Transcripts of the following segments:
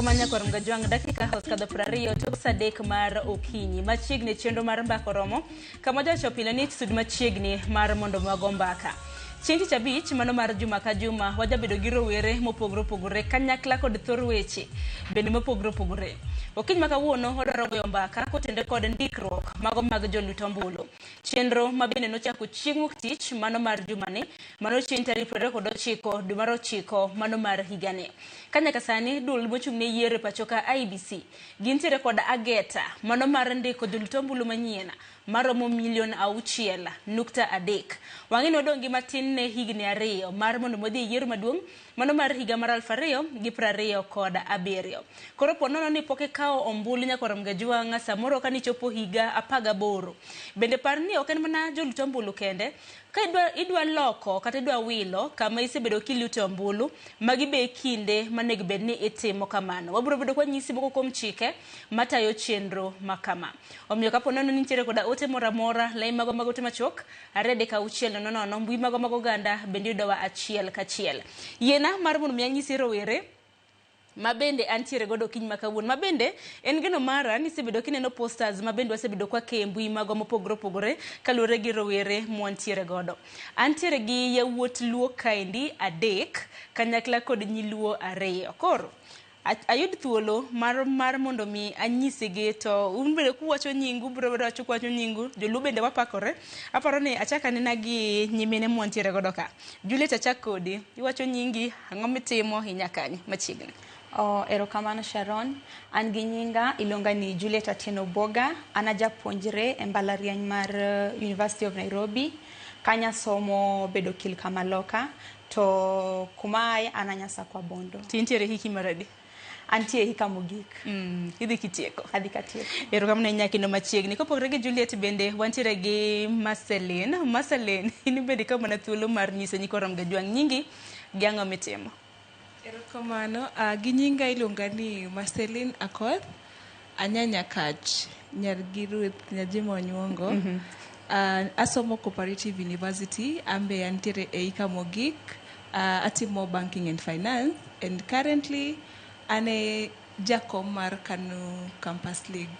Erokamanya kwa Mgajwang dakika hoskadha prario tok sadek mar okinyi machiegni chenro mar mbako romo kamoja chopile ni sud machiegni mar mondo magombaka Chieng' Chabich mano mar juma ka juma wajabedo gi rowere mopogore kanyakla kod thor weche bende mopogore okiny makawuono odwaro goyo mbaka kotende kod ndikruok mago mag jolut ombulu chenro mabende nochako chieng' wuok tich mano mar jumani mano chieng' tarik 29 dwe mar 9 mano mar higani kanyaka sani dul mochung' ne yiero pachoka IBC gintiere kod ageta mano mar ndiko jolut ombulu manyien maromo $6.3 wang'ini odong' gi matin ne higni 2 mar mondo modhi yiero maduong' mano mar higa mar 2027 koro ponono ni poke kao ombulu nyakoro Mgajwang' samoro kani chopo higa 18 bende par ni ok en mana jolut ombulu kende ka idwa loko kata idwa wilo kama isebedo kiluto ombulu magi be kinde manego bed ni itimo kamano wabiro bedo kwa nyisi moko kuom chike matayo chenro makama omiyo kapo nono nitiere koda ote moramora lai mago te machok arede ka uchiel nono mbui mago ganda bende yudowa achiel kachiel yena mar mondo mianyisi rowere mabende antiere godo kiny makawuon mabende en geno mara ni sebedo kineno posters mabende wasebedo kwa kembui mago mopogore kalure gi rowere mwantiere godo antiere gi yawuot luo kaindi 3 kanyakla kod nyiluo 2 koro ayud thuolo mar mondo mi anyisigi to unbede kuwacho nyingu bro wacho kwacho nyingu joluo bende wapakore aparo ni achaka nena gi nyimine mwantiere godo ka Juliet achak kodi iwacho nyingi ang'o mitimo hinyakani machiegni Erokamano Sharon, an gi nyinga ilonga ni Juliet Atieno Boga, ana japuonjre e mbalariany mar University of Nairobi, kanya somo bedo kilka maloka, to kumae ananyasa kwa bondo. Tintiere hiki maradi? Antie hika mogik. Idhi kitieko? Adhi katieko. Erokamano nyakino machiegni. Kopogre gi Juliet bende wantiere gi Marceline, ini bende kama na thuolo mar nyiso nyikoro Mgajwang' nyingi gi ang'o mitimo. Erokamano, gi nyinga iluonga ni Marceline Akoth, anyanya kach, nyar gi Ruth Nyajima Onyuongo. Asomo Cooperative University, ambe antiere e hika mogik, atimo banking and finance, and currently ane jakom mar KANU Campus League.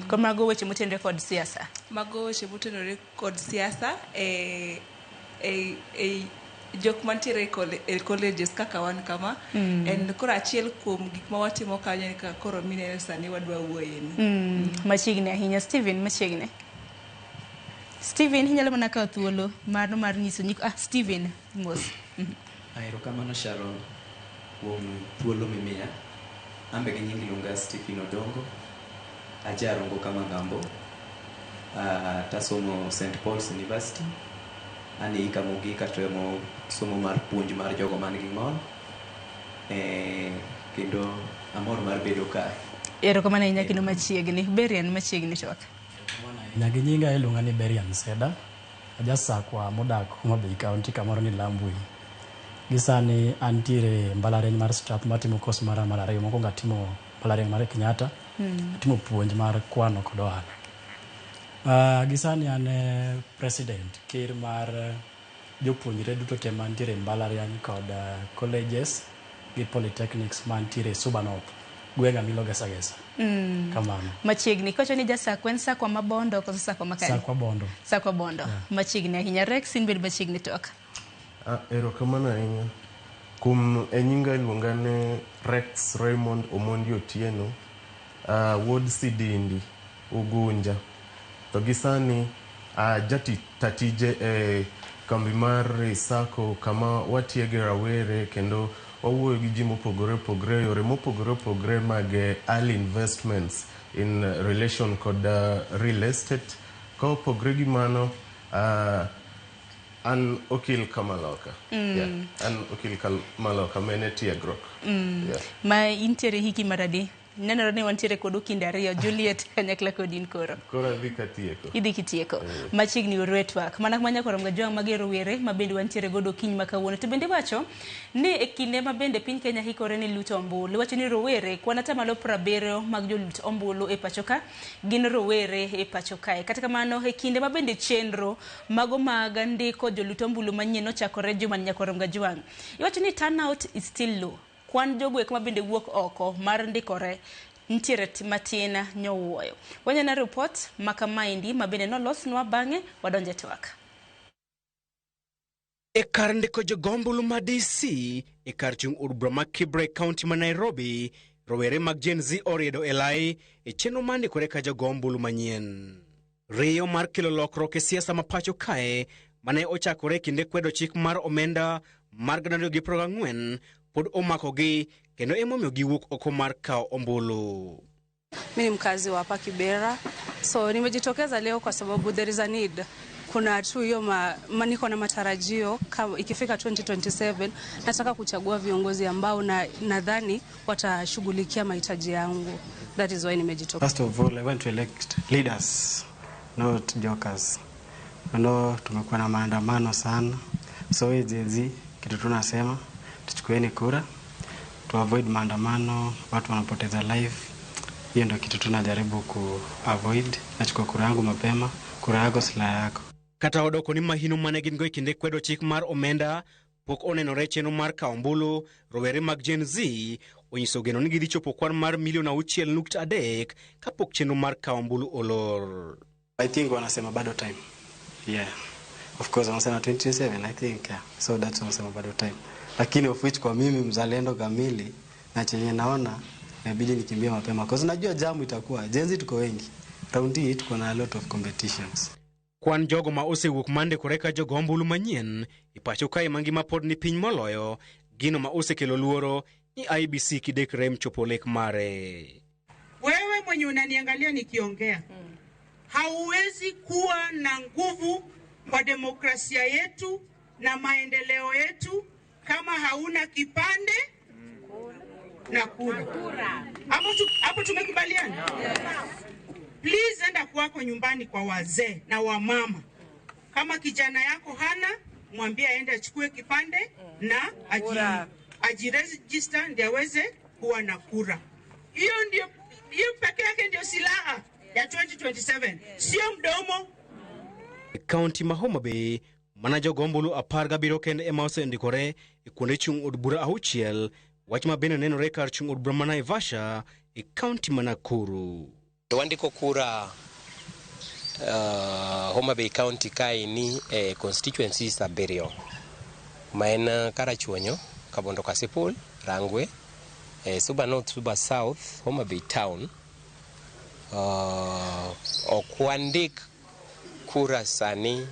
Ko mago weche motenore kod siasa? Mago weche motenore kod siasa jok mantiere e colleges kaka wan kama en koro achiel kuom gik ma watimo kanyo ka koro minene sani wadwa wuoyeni machiegni ahinya Steven machiegni Steven hinyalo mana kawo thuolo mar nyiso nyik Steven mos Erokamano Sharon kuom thuolo mimiya ambe gi nyingi lunga Stephen Odongo ajarongo kama ngambo tasomo St Paul's University ani hika mogika to emo somo mar puonj mar jogo man gi ng'ol kendo amor mar bedo kae. Erokamano nyakino machiegni Berian machiegni chok. Nyagi nyinga iluonga ni Berian Seda ajasakwa modak Homabay County kamoro ni Lambui gisani antiere mbalariany mar Strathmore matimo course mar ariyo mokwongo atimo mbalariany mar Kenyatta atimo puonj mar kwano kod ohala gisani an president ker mar jopuonjre duto te mantiere mbalariany kod colleges gi polytechnics mantiere Suba North gwega miloga sagesa kamano machiegni kocho ni jasakwa en sakwa mabondo koso sakwa makani sakwa bondo yeah. Machiegni ahinya Rex in bed machiegni tok erokamano ahinya kum enyinga iluonga ne Rex Raymond Omondi Otieno Ward Sidindi Ugunja to gisani jati tatije kambi mar Sako kama watiege rawere kendo wawuoyo gi ji mopogore yore mopogore mag early investments in relation kod real estate ka opogore gi mano an okil Kamaloka an okil Kamaloka mene tiegruok ma intiere hiki maradi nenore ni wantiere kod kinde ariyo Juliet kanyakla kodin koro idhi kitieko machiegni network mana manya koro Mgajwang' magero were mabende wantiere godo kiny makawuono to bende wacho ni e kinde mabende piny Kenya hikore ni luto ombulu wacho ni rowere kwana tamalo 70 mag jolut ombulu e pachoka gin rowere e pachoka kata kamano e kinde mabende chenro mago mag ndiko jolut ombulu manyien ochakore juma nyakoro Mgajwang' iwacho ni turnout is still low kwan jogwek ma bende wuok oko mar ndikore ntiere matin nyowuoyo. Wanyana report makamaindi mabende nolosnwa bang'e wadonje twak. E kar ndiko jogombulu ma DC, e kar chung od bura ma Kibre County ma Nairobi, rowere mag Gen Z oriedo elai e chenro mar ndikore ka jogombulu manyien. Riyo mar kelo lokruok e siasa ma pacho kae mane ochakore kinde kwedo chik mar omenda mar 2024 pod omakogi kendo emomiyo giwuok oko mar kao ombulu. Mimi ni mkazi wa hapa Kibera, so nimejitokeza leo kwa sababu there is a need. Kuna tu hiyo niko na matarajio kama ikifika 2027 nataka kuchagua viongozi ambao nadhani watashughulikia mahitaji yangu. That is why nimejitokeza. First of all, I want to elect leaders, not jokers. Tumekuwa na maandamano sana. So hizi kitu tunasema tuchukueni kura to avoid maandamano, watu wanapoteza life. Hiyo ndio kitu tunajaribu ku avoid. Nachukua kura yangu mapema, kura yako silaha yako. Kata odoko ni mahino mane gin go kinde kwedo chik mar omenda pok onenore chenro mar kao ombulu, rowere mag Gen Z onyiso geno ni gichopo kwan mar milion 6.3 kapok chenro mar kao ombulu olor. I think wanasema bado time. Yeah. Of course wanasema 27 I think. Yeah. So that's wanasema bado time. Lakini of which kwa mimi mzalendo kamili na chenye naona inabidi nikimbie mapema because najua jamu itakuwa. Gen Z tuko wengi. Round hii tuko na a lot of competitions. Kwan jogo ma osewuok mande koreka jogombulu manyien ipacho kae mangima pod ni piny moloyo gino ma osekelo luoro ni IBC kidek rem chopo lek mare. Wewe mwenye unaniangalia nikiongea hauwezi kuwa na nguvu kwa demokrasia yetu na maendeleo yetu kama hauna kipande na kura. Hapo tumekubaliana? Please enda kwako nyumbani kwa wazee na wamama. Kama kijana yako hana, mwambie aende achukue kipande na ajiregister ndio aweze kuwa na kura. Hiyo pekee yake ndio silaha ya 2027. Sio mdomo. County ma Homa Bay mana jogombulu aparga biro kende ema osendikore e kuonde chung od bura auchiel wach ma bende nenore kar chung od bura ma Naivasha e county ma Nakuru. Wandiko kura Homa Bay County kaini constituencies abiriyo ma en Karachuonyo, Kabondo Kasipul, Rangwe, Suba North, Suba South, Homa Bay Town. Okwandik kura sani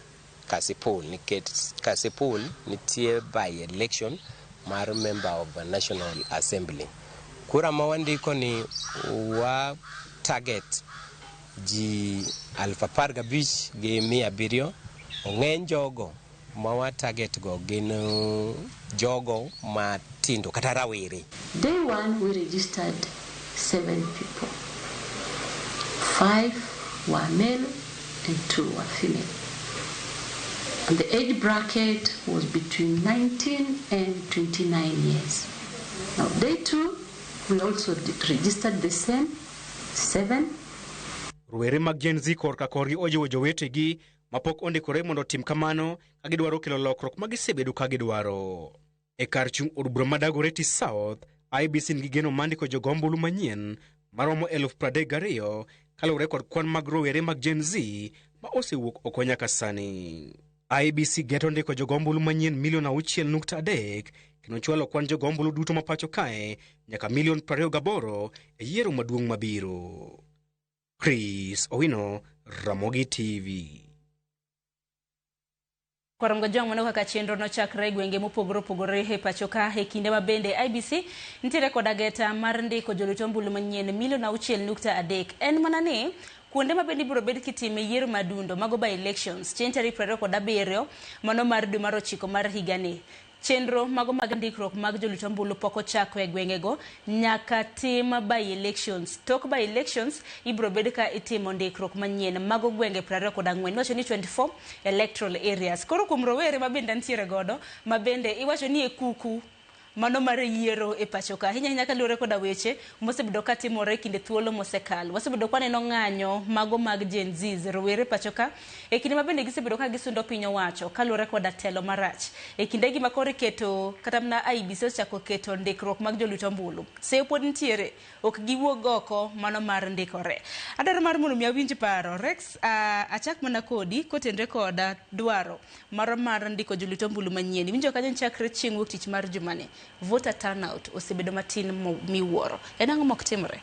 Kasipul, nikech Kasipul nitie by election mar member of the National Assembly. Kura ma wandiko ni wa target ji 15,000 gi 700. Ong'eny jogo ma wa target go gin jogo matindo kata rawere. Day one we registered 7 people. 5 were male and 2 were female. And the age bracket was between 19 and 29 years. Now day 2 we also registered the same 7. Rowere mag Gen Z korka korgi ojiwo jowetegi mapok ondikore mondo tim kamano ka gidwaro kelo lokruok ma gisebedo ka gidwaro. E kar chung od bura ma Dagoretti South, IBC nigi geno mandiko jogombulu manyien maromo 32,000 kalure kod kwan mag rowere mag Gen Z ma osewuok oko nyaka sani. IBC geto ndiko jogombulu manyien milion 6.3 kendo chwalo kwan jogombulu duto mapacho kae nyaka milion 28 e yiero maduong' mabiro. Chris Owino, Ramogi TV. Kwaramgo jong mano kaka chenro no chakre gwenge mopogore opogore e pacho ka e kinde mabende IBC nitiere kod ageta mar ndiko jolito ombulu manyien milion 6.3. En mana ni kuonde mabende biro bed kitime yiero madundo mago by elections chieng' tarik 27 mano mar dwe mar 9 mar higani. Chenro mago mag ndikruok mag jolito ombulu pok ochako e gwengego nyaka tim by elections. Tok by elections ibiro bed ka itimo ndikruok manyien mago gwenge 24 iwacho ni 24 electoral areas. Koro kuom rowere mabende ntiere godo mabende iwacho ni e kuku mano mar yiero e pacho ka ahinya ahinya kaluwore koda weche mosebedo ka timore kinde thuolo mosekalo. Wasebedo ka neno ng'anyo mago mag Gen Z rowere pacho ka e kinde ma bende gisebedo ka gisundo piny owacho kaluwore koda telo marach e kinde gi makoro keto kata mana IEBC ochako keto ndikruok mag joluto ombulu. Seyo pod nitiere ok giwuog oko mano mar ndikore. Adwaro mar mondo mi awinj paro Rex achak mana kodi kotenre koda dwaro mar ndiko joluto ombulu manyien. Winjo ka jan chakre chieng' wuok tich mar jumani voter turnout osebedo matin miwuoro. En ang'o mok timre?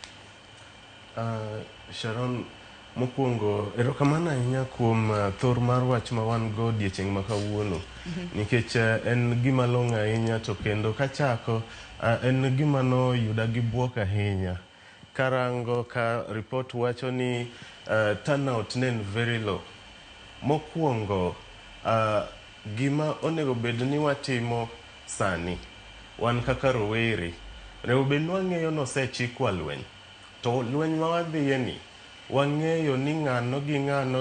Sharon, mokwongo erokamano ahinya kuom thor mar wach ma wan go odiechieng' ma kawuono nikech en gima long'o ahinya to kendo kachako en gima noyuda gi buok ahinya karango ka report wacho ni turnout ne en very low. Mokwongo gima onego bed ni watimo sani wan kaka rowere onego bed ni wang'eyo nosechikwa lweny to lweny ma wadhiye ni wang'eyo ni ng'ano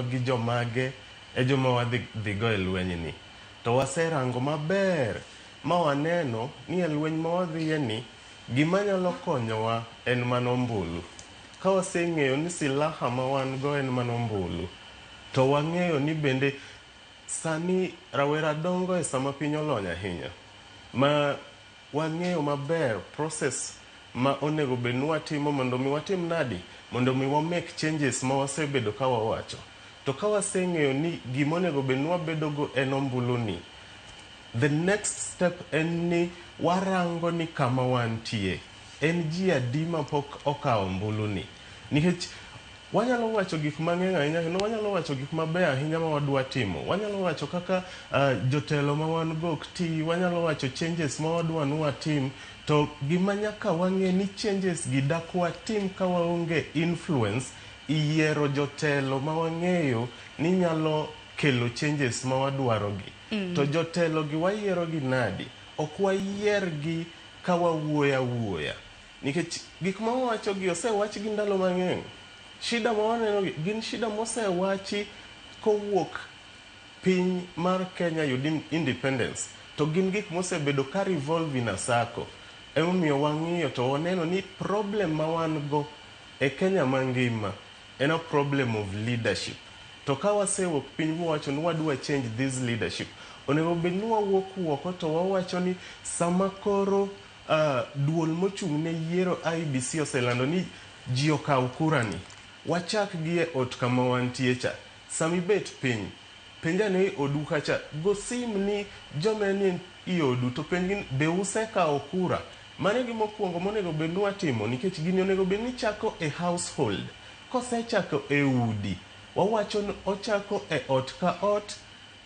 gi jomage e joma wadhigo e lweny ni to waserango maber ma waneno ni e lweny ma wadhiye ni gima nyalo konyowa en mana ombulu. Ka waseng'eyo ni silaha ma wan go en mana ombulu to wang'eyo ni bende sani rawera dongo e sama piny olony ahinya ma wang'eyo maber process ma onego bed ni watimo mondo mi watim nadi mondo mi wa make changes ma wasebedo ka wawacho. To ka waseng'eyo ni gima onego bed ni wabedo go en ombulu ni, the next step en ni warango ni kama wantie en ji adi ma pok okawo ombulu ni, nikech wanyalo wacho gik mang'eny ahinya kendo wanyalo wacho gik mabeyo ahinya ma wadwa timo. Wanyalo wacho kaka jotelo ma wan go ok ti, wanyalo wacho changes ma wadwa ni watim, to gima nyaka wang'e ni changes gi dak watim ka waonge influence yiero jotelo ma wang'eyo ni nyalo kelo changes ma wadwaro gi. To jotelo gi wayiero gi nadi? Ok wayier gi ka wawuoya nikech gik ma wawacho gi osewach gi ndalo mang'eny. Shida ma waneno gin shida mosewachi kowuok piny mar Kenya yud independence to gin gik mosebedo ka revolve in a circle. Emomiyo wang'iyo to waneno ni problem ma wan go e Kenya mangima en a problem of leadership. To ka wasewuok piny wawacho ni wadwa change this leadership, onego bed ni wawuok oko to wawacho ni sama koro duol mochung' ne yiero IEBC oselando ni ji okaw kura ni, wachak gi e ot kama wantie cha. Sami bet piny penjane e odu kacha, go sim ni joma ni i odu to penjgi be usekawo kura. Mane gima mokwongo monego bed ni watimo nikech gini onego bed ni chako e household. Kosechako e udi wawacho ni ochako e ot ka ot,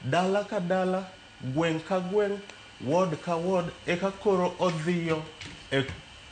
dala ka dala, gweng' ka gweng', ward ka ward, eka koro odhiyo e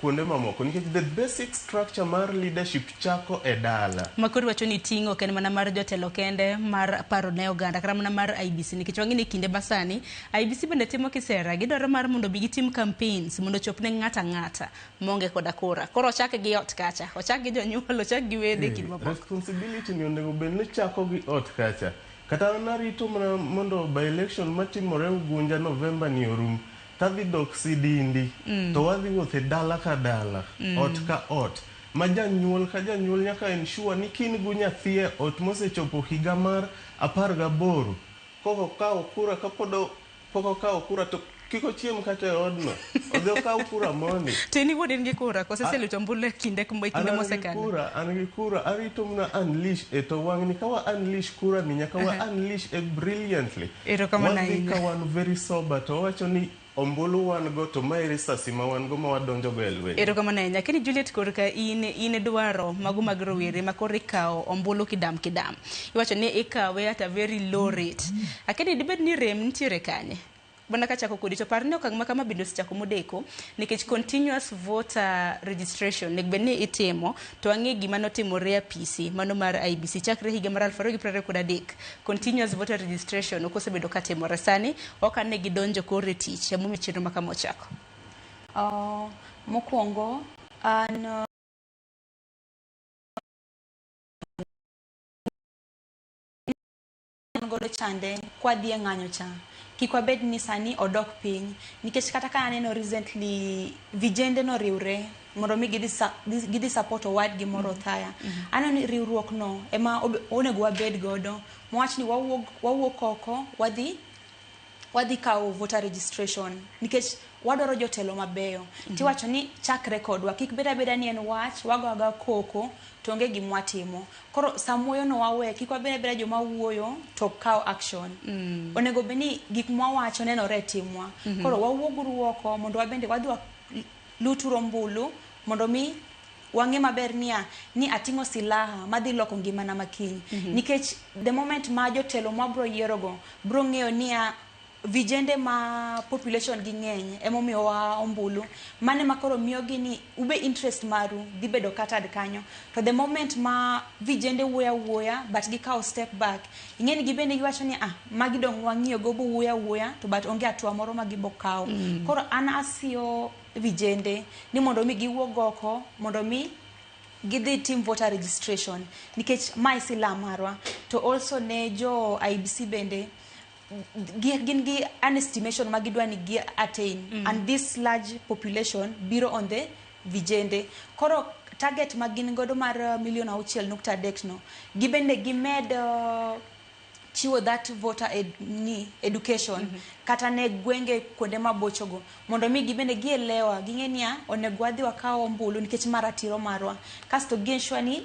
kuonde mamoko nikech the basic structure mar leadership chako e dala. Makoro wacho ni ting'o ken mana mar jotelo kende mar paro ne oganda kata mana mar IEBC nikech wang'ini kinde masani IEBC bende timo kisera gidwaro mar mondo bi gitim campaigns mondo chop ne ng'ata ng'ata monge koda kura. Koro ochak gi ot kacha, ochak gi jonyuol, ochak gi wede kinde mapok. Responsibility ni onego bed ni chako gi ot kacha. Kata narito mana mondo by election matimore Ugunja November ni orum tadhi dok Sidindi to wadhi wuothe dala ka dala, ot ka ot. Ma janyuol ka janyuol nyaka ensure ni kin gu nyathi e ot mosechopo higa mar 18 koko kawo kura poko kawo kura to kiko chiem kata e odno odhi okawo kura mondi. Tini wuod in gi kura kose seluto ombulu e kinde mosekalo. An gi kura arito mna unleash e to wang' ni kawa unleash kura ni nyaka wa unleash e brilliantly. Wadhi ka wan very sober to wacho ni ombulu wan go to mai risasi ma wan go ma wadonjo go e lweny. Erokamano ahinya. Kini Juliet korka in dwaro mago mag rowere ma koro ikawo ombulu kidam. Iwacho ni ikawe at a very low rate. Akini dibed ni rem nitiere kanye. Bana kachako kodi to parne okang' ma kama bende osechako modeko nikech continuous voter registration nek bed ni itimo to ang'e gima notimore e PC mano mar IEBC chakre higa mar 2023 continuous voter registration ok osebedo ka timore sani ok ane gidonjo kore tich emomiyo chenro makama ochako. Mokwongo an godo chande kwa dhie ng'anyo cha kik wabed ni sani odok piny nikech kata ka aneno recently vijende no riwre mondo mi gidhi support owadgi moro thaya aneno ni riwruok no ema onego wabed godo mwach ni wawuok oko wadhi kawo voter registration nikech wadwaro jotelo mabeyo tiwacho ni chakre kodwa kik beda ni en wach wagoga koko to onge gimwatimo koro samuoyo no wawe kik wabeda joma wuoyo to kawo action onego beni gik mwawacho nenore timwa koro wawuoguru oko mondo wabende wadhi luturo mbulu mondo mi wang'e maber ni ating'o silaha madhi loko ngimana makiny nikech the moment ma jotelo mabro yierogo bro ng'eyo ni vijende ma population gi ng'eny emomiyo wa ombulu mane makoro miyo gini ube interest maru dhi bedo katad kanyo to the moment ma vijende wuoya but gikawo step back ing'eni gibende giwacho ni magi dong wang'iyo go bo wuoya to but onge atua moro ma gibokawo koro an asiyo vijende ni mondo mi giwuog oko mondo mi gidhi team voter registration nikech mai sila marwa to also ne jo IBC bende gin gi an estimation magidwa ni gi attain and this large population biro on the vijende koro target magin godo mar 6.3 no gibende gimed chiwo that voter education kata ne gwenge kuonde mabochogo mondo mi gibende gielewa ging'enia onego wadhi wakawo ombulu nikech maratiro marwa kasto ginshwa ni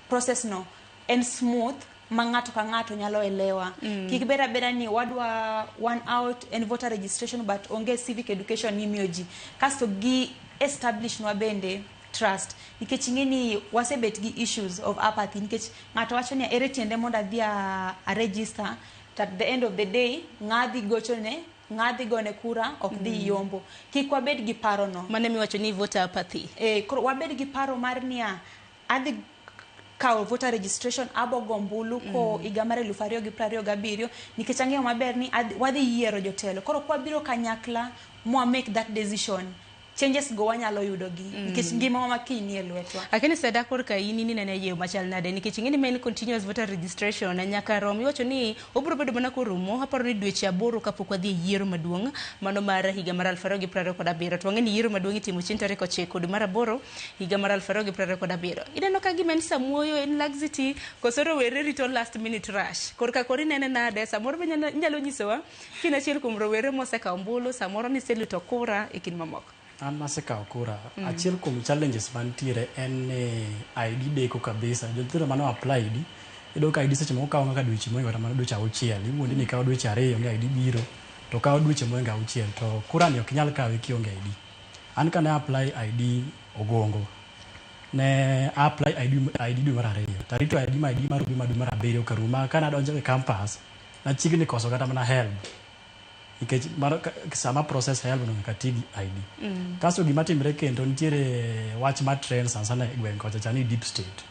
process no en smooth mangato ka ngato nyalo elewa kik beda ni wadwa one out and voter registration but onge civic education ni mioji kasto gi establish nwa bende trust nikech ing'eni wasebet gi issues of apathy nikech ngato wacho ni ere tiende mondo adhi a register at the end of the day ng'adhi gochone ng'adhi gone kura ok dhi yombo kik wabed gi paro no mane miwacho ni voter apathy koro wabed gi paro mar nia adhi kawo voter registration abogo mbulu ko higa mar 2027 nikech ang'eyo maber ni wadhi yiero jotelo koro kwa biro kanyakla mwa make that decision changes go wanyalo yudo gi nikech ngima ma kiny e lwetwa lakini sada korka ini ni nene yew machal nade nikech ing'eni main continuous voter registration nyaka rom iwacho ni obro bedo mana korumo aparo ni dweche 8 kapok wadhi yiero maduong' mano mar higa mar 2027 to ng'eni yiero maduong' itimo chieng' tarik 9 dwe mar 8 higa mar 2027 ineno ka gima en samuoyo en laxity kosoro were rito last minute rush korka kori nene nade samoro be nyalo nyisowa kinachiel kuom rowere mosekawo mbulu samoro ni seluto kura e kin mamoko an nasekawo kura achiel kuom challenges mantiere en ID deko kabisa jothindo mano applied ido ka ID seche moko kawo kaka dweche moingo mana dweche 6 iwuondi ni kawo dweche 2 ni ID biro to kawo dweche moingo 6 to kura ni ok nyal kawe kionge ID an kane apply ID Ogongo ne apply ID dwe mar 2 tarito ID ma dwe mar 7 karuma kana donjo e campus na chigni koso kata mana help ikech sama process help no katigi ID kaso gima timre kendo nitiere wach ma trend sana e gweng kocha chani deep state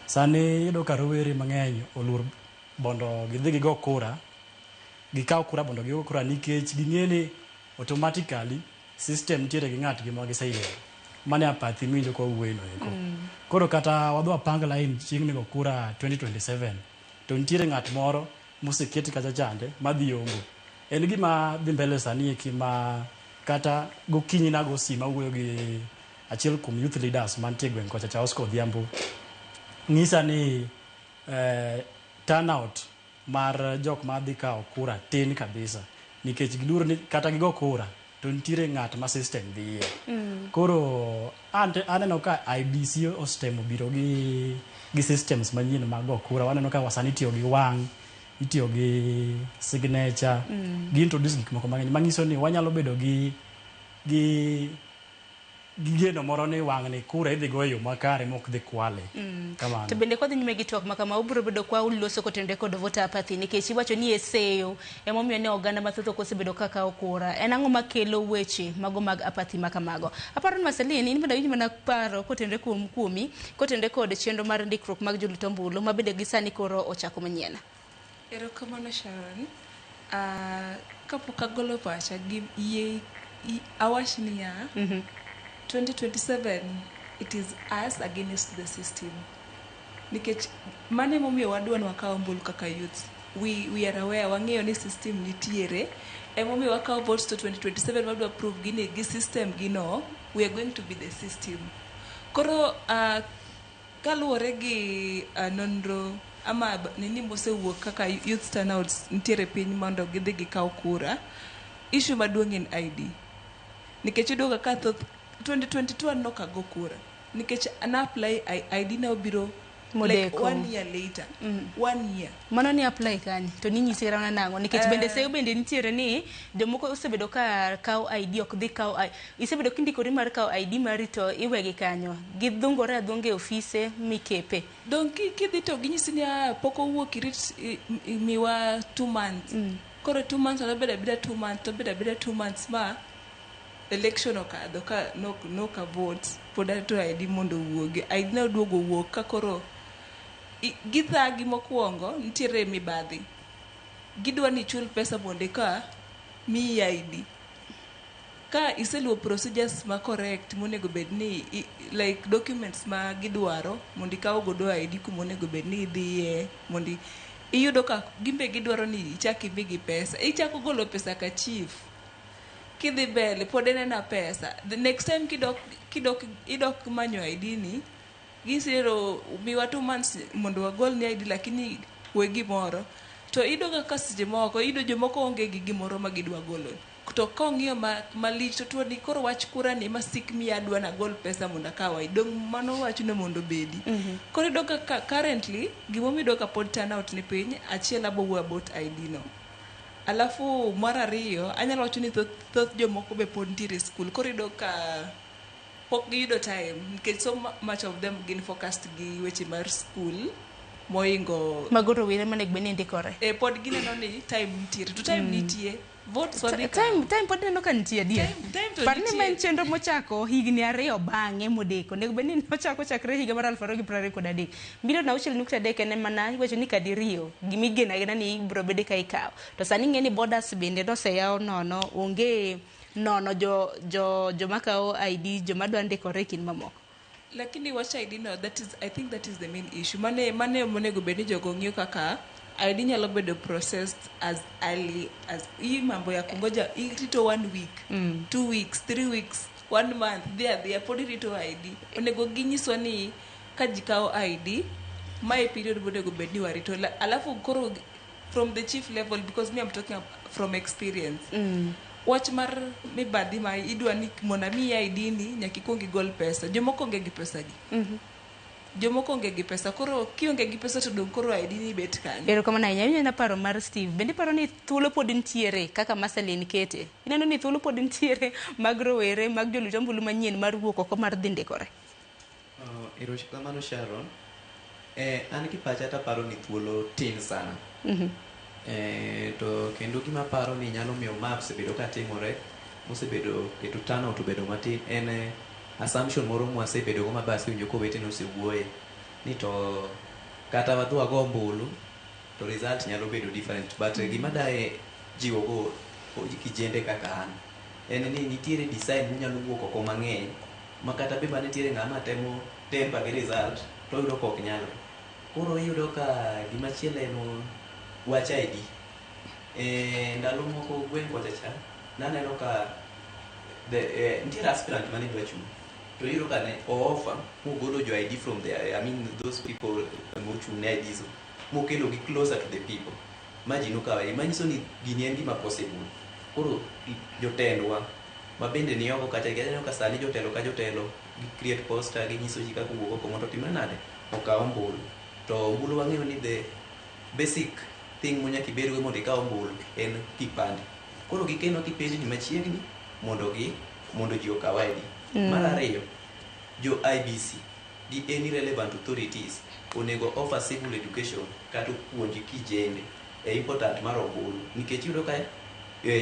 sani yudo ka rowere mang'eny olur bondo gidhi go kura gikaw kura bondo gigo kura nikech ging'eni automatically system nitiere gi ng'at gi ma giseyiero mane apathy minjo ko wuoyno eko koro kata wadwa pang line chieng' ni go kura 2027 to nitiere ng'at moro moseketi kacha chande madhi yongo en gima dhi mbele sani e kima kata gokinyi na go sima wuoyo gi achiel kuom youth leaders mantie gweng kocha cha Oscar Odhiambo ng'isa ni turnout mar jok madhi kawo kura tin kabisa nikech giluoro ni kata gigo kura to nitiere ng'at ma system dhiye koro aneno ka IBC ostemo biro gi systems manyien mag go kura waneno ka wasani tiyo gi wang' itiyo gi signature gi introduce gik moko mang'eny manyiso ni wanyalo bedo gi geno moro ni wang' ni kura idhi goyo makare mok dhi kwale kamano to bende kodhi nyime gi twak makama ubro bedo kwa uloso kotende kod voter apathy nikech iwacho ni eseyo emomiyo ne oganda mathoth osebedo kaka okura en ang'o makelo weche mago mag apathy makamago aparo ni Marceline in bende winj mana paro kotende kuomi kotende kod chenro mar ndikruok mag joluto ombulu ma bende gisani koro ochako manyien. Erokamano Sharon, kapok agolo pacha gi awach niya 2027 it is us against the system nikech mane momiyo wadwa ni wakaw ombulu kaka youth we are aware, wang'eyo ni system nitiere, emomiyo wakawo votes to 2027 wadwa prove gini gi system gino, we are going to be the system. Koro kaluwore gi nonro ama nini mosewuok kaka youth turnouts nitiere piny mondo gidhi gikaw kura, issue maduong' en ID. Nikech yudo ka thoth 2022 nokago kura nikech an apply ID na obiro like 1 year later. 1 year mano ni apply kani to ni nyisi rana nango nikech bende seyo bende nitiere ni jomoko osebedo ka kaw ID ok dhi kaw isebedo kindikori mar kaw ID mari to iwegi kanyo gidhungore adhunge ofise mikepe donc kidhi to ginyisi ni poko wuok irit miwa 2 months koro 2 months to beda 2 months to beda 2 months ma election okadho ka no ka vote pod to ID mondo wuoge ID na duogo wuok ka koro githagi mokwongo nitiere mibadhi gidwa ni chul pesa mondo ka mi ID ka iseluwo procedures ma correct monego bed ni like documents ma gidwaro mondo ikaw godo ID kumonego bed ni idhiye mondo iyudo ka gimbe gidwaro ni ichaki bigi pesa ichako golo pesa ka chief kidhi bele pod enena pesa the next time idok manyo ID ni gisero miwa 2 months mondo wagol ni ID lakini we gimoro to idoga kasije moko ido jomoko onge gi gimoro ma gidwa golo to kong'iyo malich to ni koro wach kura ni masik mi adwa na gol pesa mondo akawa idong mano wach no mondo bedi koro idoga currently gimo mi doga pod turn out ni piny achiel abo about ID no alafu mara riyo anyalo wacho ni thoth jomoko be pod ntiere school koro idoga pok giyudo time nikech so much of them gin focused gi weche mar school moingo magoro wire manego bende ndikore pod gineno ni time nitiere to time nitie votes time pod neno ka nitie adier parni ma en chenro mochako higni 2 bang'e modeko nego bende nochako chakre higa mar 2023 milion 6.3 ene mana iwacho ni kadirio gimigena gena ni ibro bede ka ikaw to sani ng'eni borders bende noseyaw nono onge nono jo makao ID jo madwa ndikore kin mamoko lakini wacha ID no I think that is the main issue mane monego bedi jogo ng'iyo kaka ID nyalo bedo processed as early as hii mambo ya kungoja irito 1 week 2 weeks 3 weeks 1 month they pod irito ID onego ginyiswa ni kajikao ID my period bonego bedi warito alafu koro from the chief level because me I'm talking from experience wach mar mibadhi ma idwa ni mona mi ID ni nyaki kongi gol pesa jomoko onge gi pesa gi jomoko onge gi pesa koro kionge gi pesa to dong koro ID ni bet kanyo ero kama na paro mar Steve bende paro ni thuolo pod ntiere kaka Maselin kete ineno ni thuolo pod ntiere mag rowere mag joluto mbulu manyien mar wuok oko mar dhindikore ero kamano Sharon an gi pacha ta paro ni thuolo tin sana to kendo gima paro ni nyalo miyo maps bedo ka timore mosebedo keto turnout bedo matin en assumption moro mwasebedo go mabasi winjo ko wetene osewuoye ni to kata wadwa go ombulu to result nyalo bedo different but gima dae jiwo go kijende kaka an en ni nitiere design munyalo wuok oko mang'eny makata be bane nitiere ng'ama temo tempa gi result to yudo kok nyalo koro yudo ka gima chielo en wach ID ndalo moko gwen kocha naneno ka nitiere aspirant mane dwa chung to yudo ka ne offer mogolo jo ID from there I mean those people mochung ne ID so mokelo gi closer to the people imagine ka manyiso ni gini en gima possible koro jotendwa mabende ni oko kata geno ka sani jotelo ka jotelo gi create poster gi nyiso ji kaka wuok oko mondo timre nade okaw ombulu to ombulu wang'eyo ni the basic thing munya kibedo mondo ikaw ombulu en kipande koro gikeno kipindi ni machiegni mondo ji okaw ID mar ariyo jo IBC gi any relevant authorities onego offer civil education kata puonj kijende important mar ombulu nikech yudo ka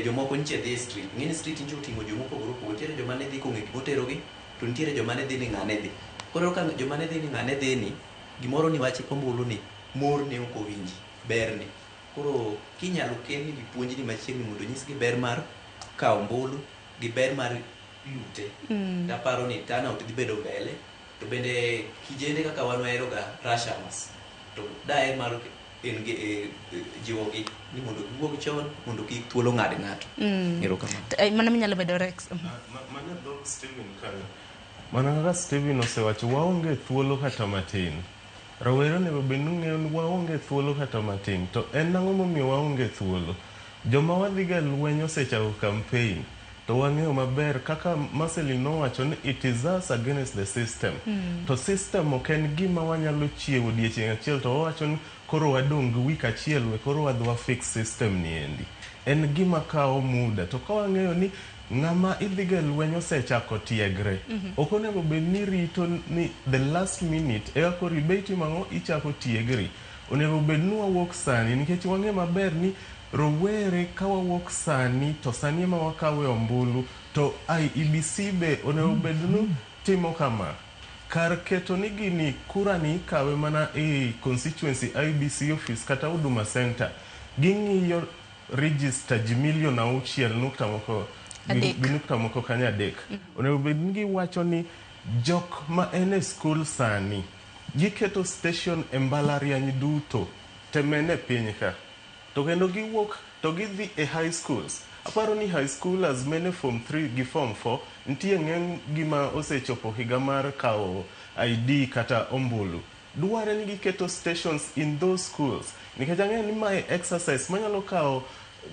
jomoko nitie dhi street ng'eni street njo tingo jomoko group nitiere joma ne dhi kong'e gimotero gi to nitiere joma ne dhi ni ng'ane dhi koro ka joma ne dhi ni ng'ane dhi ni gimoro ni wach ombulu ni mor ne ok owinji ber ni koro kinyalo kelni gi puonj ni machiegni mondo nyisgi ber mar kawo ombulu gi ber mar lute taparo ni turnout dhi bedo mbele to bende kijende kaka wan wahero ga rushers to daer mar en jiwogi ni mondo giwuog chon mondo kik thuolo ng'ad ng'ato. Erokamano. Mana minyalo bedo Rex. Mana dog Steven kanyo. Mana kaka Steven osewacho, waonge thuolo kata matin. Rawere onego bed ni ng'eyo ni waonge thuolo kata matin. To en ang'o momiyo waonge thuolo? Joma wadhiga lweny osechako campaign. To wang'eyo maber kaka Marceline nowacho ni it is us against the system. To system ok en gima wanyalo chiewo odiechieng' achiel to wawacho ni koro wadong' wik achiel we koro wadwa fix system ni endi. En gima kawo muda. To ka wang'eyo ni ng'ama idhiga lweny osechako tiegre. Ok onego bed ni rito ni the last minute eka koro ibeti mang'o ichako tiegri. Onego bed ni wawuok sani nikech wang'eyo maber ni rowere ka wawuok sani to sani ema wakawe ombulu to IEBC be onego bed ni timo kama. Kar keto ni gini kura ni ikawe mana e constituency IEBC office kata Huduma Center. Ging'iyo register ji milion 6.3 kanya adek. Onego bed ni giwacho ni jok ma ene school sani giketo station e mbalariany duto temene piny ka. To kendo giwuok to gidhi e high schools. Aparo ni high schoolers mene form 3 gi form 4 nitie ng'eng gima osechopo higa mar kao ID kata ombulu. Duare ni giketo stations in those schools. Nikech ang'eyo ni mae exercise manyalo kao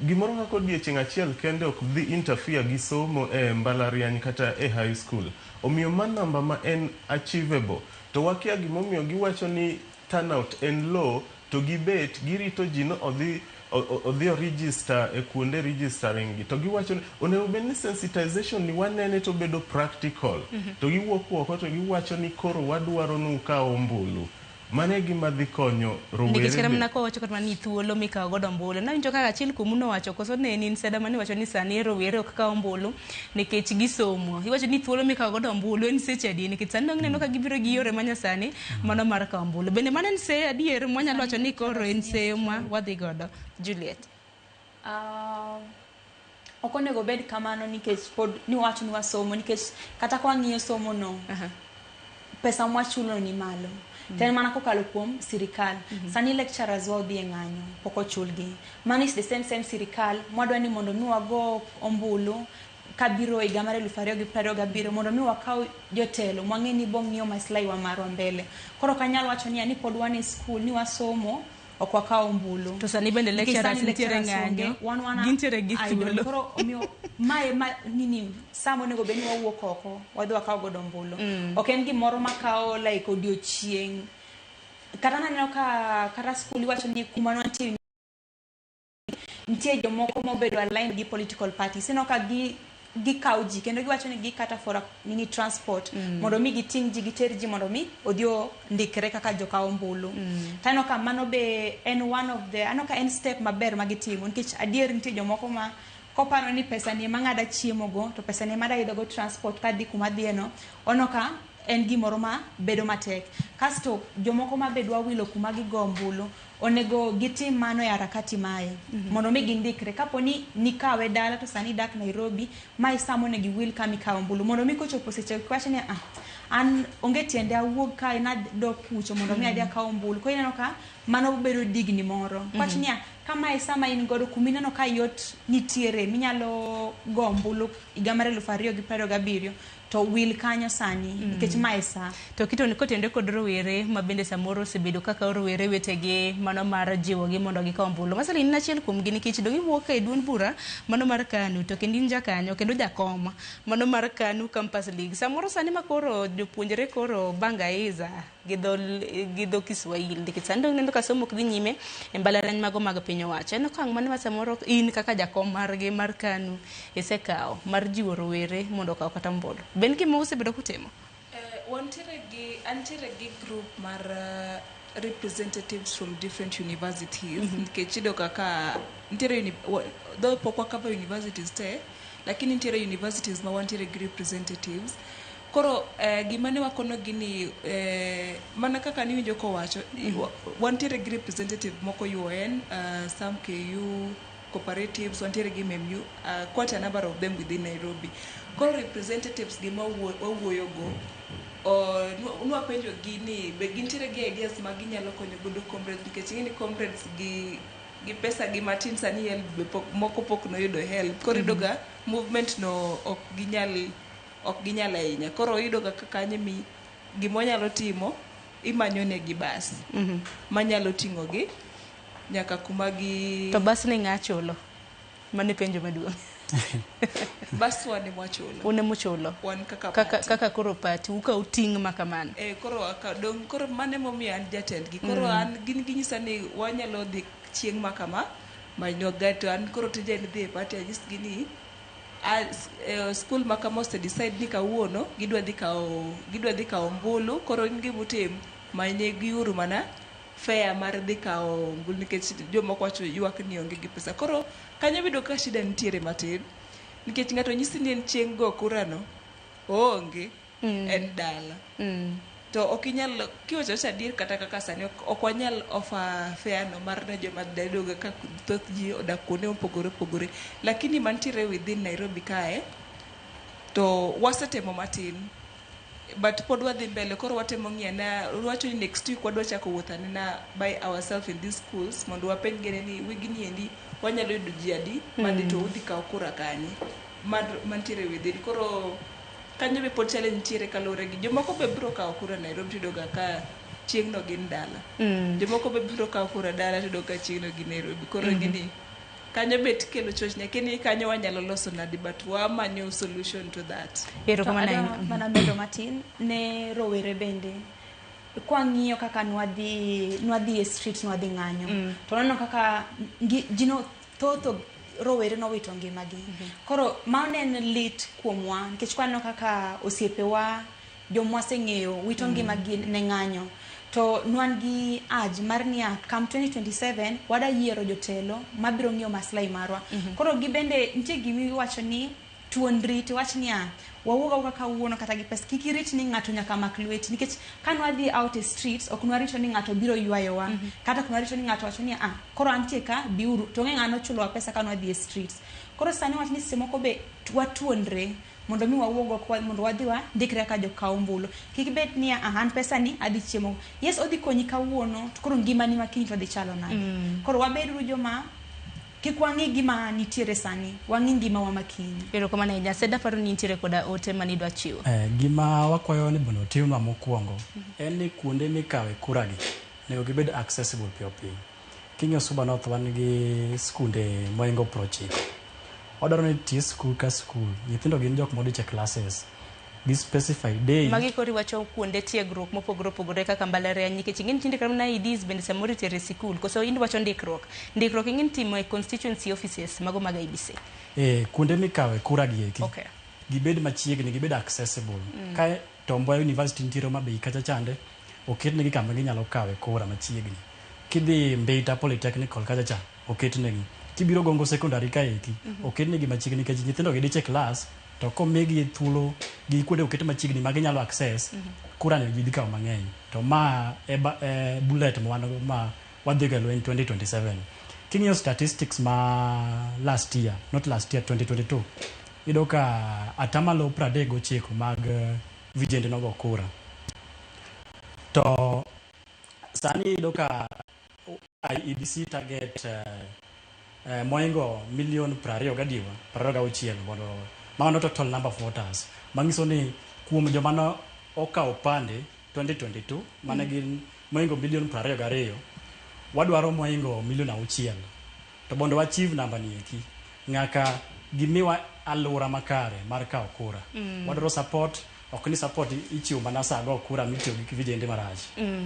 gimoro kaka odiechieng' achiel kende ok dhi interfere gi somo e mbalariany kata e high school. Omiyo ma namba ma en achievable. To wakia gimomiyo giwacho ni turnout en low to gibet girito ji no odhi register e kuonde registering gi to giwacho ni onego bed ni sensitization ni wanene to bedo practical. To giwuok oko to giwacho ni koro wadwaro nu ka ombulu. Mane gima dhi konyo rowere. Nikech kera mna ko wacho kata ni thuolo mikawo godo ombulu. Na winjo kaka achiel kuom no wacho koso ne ni Nseda mani wacho ni sani rowere ok kawo ombulu nikech gisomo. Iwacho ni thuolo mikawo godo ombulu en seche adi nikech sani neno ka gibiro gi yore manyasani mano mar kawo ombulu. Bende mano en se adier mwanyalo wacho ni koro en se ma wadhi godo. Juliet. Ok onego bed kamano nikech pod ni wacho ni wasomo nikech kata kwa ng'iyo somo no pesa mwachulo ni malo. Ten mana kokalo kuom sirikal. Sani lecturers wa odhi ng'anyo pok ochulgi. Man is the same sirikal mwadwa ni mondo mi wago ombulu kabiro higa mar 2027 mondo mi wakaw jotelo mwang'e ni bong'iyo maslahi wa marwa mbele. Koro kanyalo wacho ni pod wan e school ni wasomo ok wakaw ombulu. To sani bende lecturers nitiere ng'anyo gintiere gi thuolo. Koro omiyo mae nini samo onego bed ni wawuok oko wadhi wakaw godo ombulu. Ok en gimoro makawo like odiochieng'. Kata naneno ka kata school iwacho ni kuma nitie jomoko mobedo aligned gi political parties. Eno ka gikawo ji kendo giwacho ni gikata for nini transport mondo mi giting ji giter ji mondo mi odio ndikre kaka jokawo ombulu. Tano ka mano be en one of the anoka en step maber magitimo nikech adier nitie jomoko ma koparo ni pesa ni mang'ada chiemo go to pesa ni mada yudo go transport kadhi kuma dhieno onoka en gimoro ma bedo matek. Kasto jomoko ma bedwa wilo kuma gigo ombulu onego gitim mano e harakati mae mondo mi gindikre kaponi nikawe dala to sani dak Nairobi mai samo ne giwil kami kawo ombulu mondo mi kochopo seche kwache ni an onge tiende awuog ka ina dok kucho mondo mi adhi kawo ombulu ko ineno ka mano bedo digni moro kwache ni kama isama in godo kumineno ka yot nitiere minyalo go ombulu higa mar 2027 to will kanyo sani nikech maesa to kito ni kotende kod rowere ma bende samoro osebedo kaka rowere wetegi mano mar jiwogi mondo gikaw ombulu. Masali ni achiel kuom gi nikech do giwuok e duond bura mano mar KANU to kendo inja kanyo kendo jakoma mano mar KANU Campus League samoro sani makoro jopuonjre koro bangaiza gidho Kiswahili nikech sani nendo ka somo kdhi nyime e mbalariany mago mag piny owacho. En okang' mane ma samoro in kaka jakom margi mar KANU isekawo mar jiwo rowere mondo okaw kata ombulu. Ben gima osebedo kutimo? Antiere gi group mar representatives from different universities. Nikech ido kaka nitiere though pok wakava universities te lakini nitiere universities ma wantiere gi representatives. Koro gima ne wakono gini mana kaka niwinjo kowacho wantiere gi representative moko UN, some KU cooperatives, wantiere gi MMU, quite a number of them within Nairobi. Koro representatives gima wawuoyo go nwa penjo gi ni be gintiere gi ideas ma ginyalo konyo godo comrades nikech ing'e ni comrades gi pesa gi matin sani help be moko pok noyudo help koro iyudo ga movement no ok ginyal ahinya koro iyudo ga kanye mi gimonyalo timo imanyo ne gi bas manyalo ting'o gi nyaka kuma gi to bas ni ng'a chulo mane penjo maduong' bas wane mwachulo une muchulo wan kaka koro pati uka uting' makamano koro mane momiyo an jatend gi koro an gin ginyisa ni wanyalo dhi chieng' makama manyo gato an koro tije ni dhi e pati anyis gi ni school makama ose decide ni kawuono gidwa dhi kawo ombulu koro in gimutim manye giuru mana fare mar dhi kawo ombulu nikech jomoko wacho ywak ni onge gi pesa koro kanyo bedo ka shida nitiere matin nikech ng'ato nyisi ni en chieng' go kura no oonge en dala to ok inyal kiwacho adier kata kaka sani ok wanyal offer fare no mar ne joma dadoga ka thoth ji odak kuonde mopogore opogore lakini mantiere within Nairobi kae to wasetemo matin but pod wadhi mbele koro watemo ng'iana wacho ni next week wadwa chako wuothane na by ourselves in these schools mondo wapenj gene ni wigni endi wanyalo yudo ji adi madhi to udhi kawo kura kanye mantiere within koro kanyo be pod challenge nitiere kalure gi jomoko be biro kawo kura Nairobi tido ga ka chieng' no gin dala jomoko be biro kawo kura dala tido ka chieng' no gin Nairobi koro gini kanyo bet kelo choch lakini kanyo wanyalo loso nadi but wamanyo solution to that mana medo matin ne rowere bende kwang'iyo kaka nwadhi e street nwadhi ng'anyo to neno kaka jino thotho rowere nowito ngimagi koro mano en lit kuomwa nikech kwaneno kaka osiepewa jomwa waseng'eyo wito ngimagi ne ng'anyo to nwan gi aj mar niya kam 2027 wada yiero jotelo mabiro ng'iyo maslahi marwa koro gibende nitie gimiwacho ni tuonri tiwach niya wawuoga kaka wuono kata gi pesa kik irit ni ng'ato nyaka mak lweti nikech ka nwadhi out e streets ok nwarito ni ng'ato biro ywayowa kata ok nwarito ni ng'ato wacho ni koro antie ka biuru to ng'e ng'ano chulowa pesa ka nwadhi e streets koro sani wach ni seche moko be watuonre mondo mi wawuogo mondo wadhiwa ndikre ka jokaw ombulu kik bet ni an pesa ni adhi chiemo yes odhi konyi kawuono to koro ngimani makiny to dhi chalo nade koro wabedru joma kik wang'i gima nitiere sani wang'i ngima wa makiny pero kama na Seda paro ni nitiere koda ote mani dwa chiwo gima wakwayo ni bono timwa mokwongo en ni kuonde mikawe kura gi nego gibed accessible piyo piyo king'yo Suba North wan gi skunde moingo 90 odaro ni tie skul ka skul nyithindo gin jok modich e classes gi specify day magi kori wacho kuonde tiegruok mopogore opogore kaka mbalariany nikech ing'e tinde kama na IDs bende samoro tere sikul koso indi wacho ndikruok ing'e timo e constituency offices mago mag IBC kuonde mikawe kura gi eki gibed machiegni gibed accessible ka Tomboya University nitiere ma bei kacha chande oketnegi kama ginyalo kawe kura machiegni kidhi Mbeita Polytechnical kacha cha oketnegi kibiro Gongo Secondary ka eki oketnegi machiegni nikech nyithindo gidich e class to komigi thuolo gi kuonde oket machiegni ma ginyalo access kura ne gidhi kawo mang'eny to ma bullet ma wadhi ga lweny 2027 king'iyo statistics ma last year 2022 iyudo ka atamalo 39 mag vijende nogo kura to sani iyudo ka IEBC target moingo milion 26 mondo mano total number of voters mangiso ni kuom joma no okawo pande 2022 mane gin moingo milion 22 wadwaro moingo milion 6 to mondo achieve namba ni eki ng'aka gimiwa alura makare mar kawo kura wadwaro support ok ni support ichiwo mana sa go kura mitiyo gi vijende marach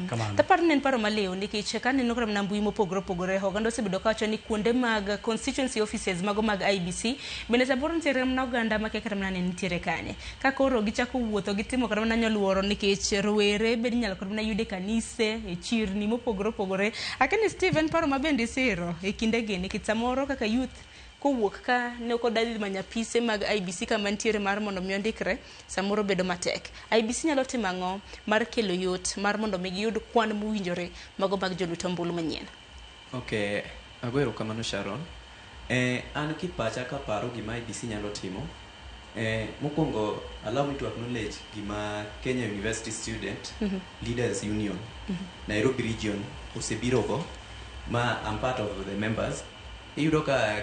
kamano tapar nen paro maliw nikech ka neno kram na mbui mopogore opogore oganda osebedo ka wacho ni kuonde mag constituency offices mago mag IBC bende saboro nitiere na oganda ma kekra na nitiere kanye ka koro gichako wuotho gitimo kram na nyoluoro nikech rowere bed nyalo kram na yude kanise e chirni mopogore opogore akeni Steven paro mabende siro e kinde gini nikech samoro kaka youth kowuok ka ne kodadhi manyapise mag IBC kama nitiere mar mondo mi ondikre samoro bedo matek IBC nyalo timo ang'o mar kelo yot mar mondo mi giyud kwan mowinjore mago mag joluto ombulu manyien agwero kamano Sharon an kipacha ka paro gima IBC nyalo timo Mokwongo, allow me to acknowledge gima Kenya University Student Leaders Union Nairobi region osebirogo, ma I'm part of the members. Iyudo ka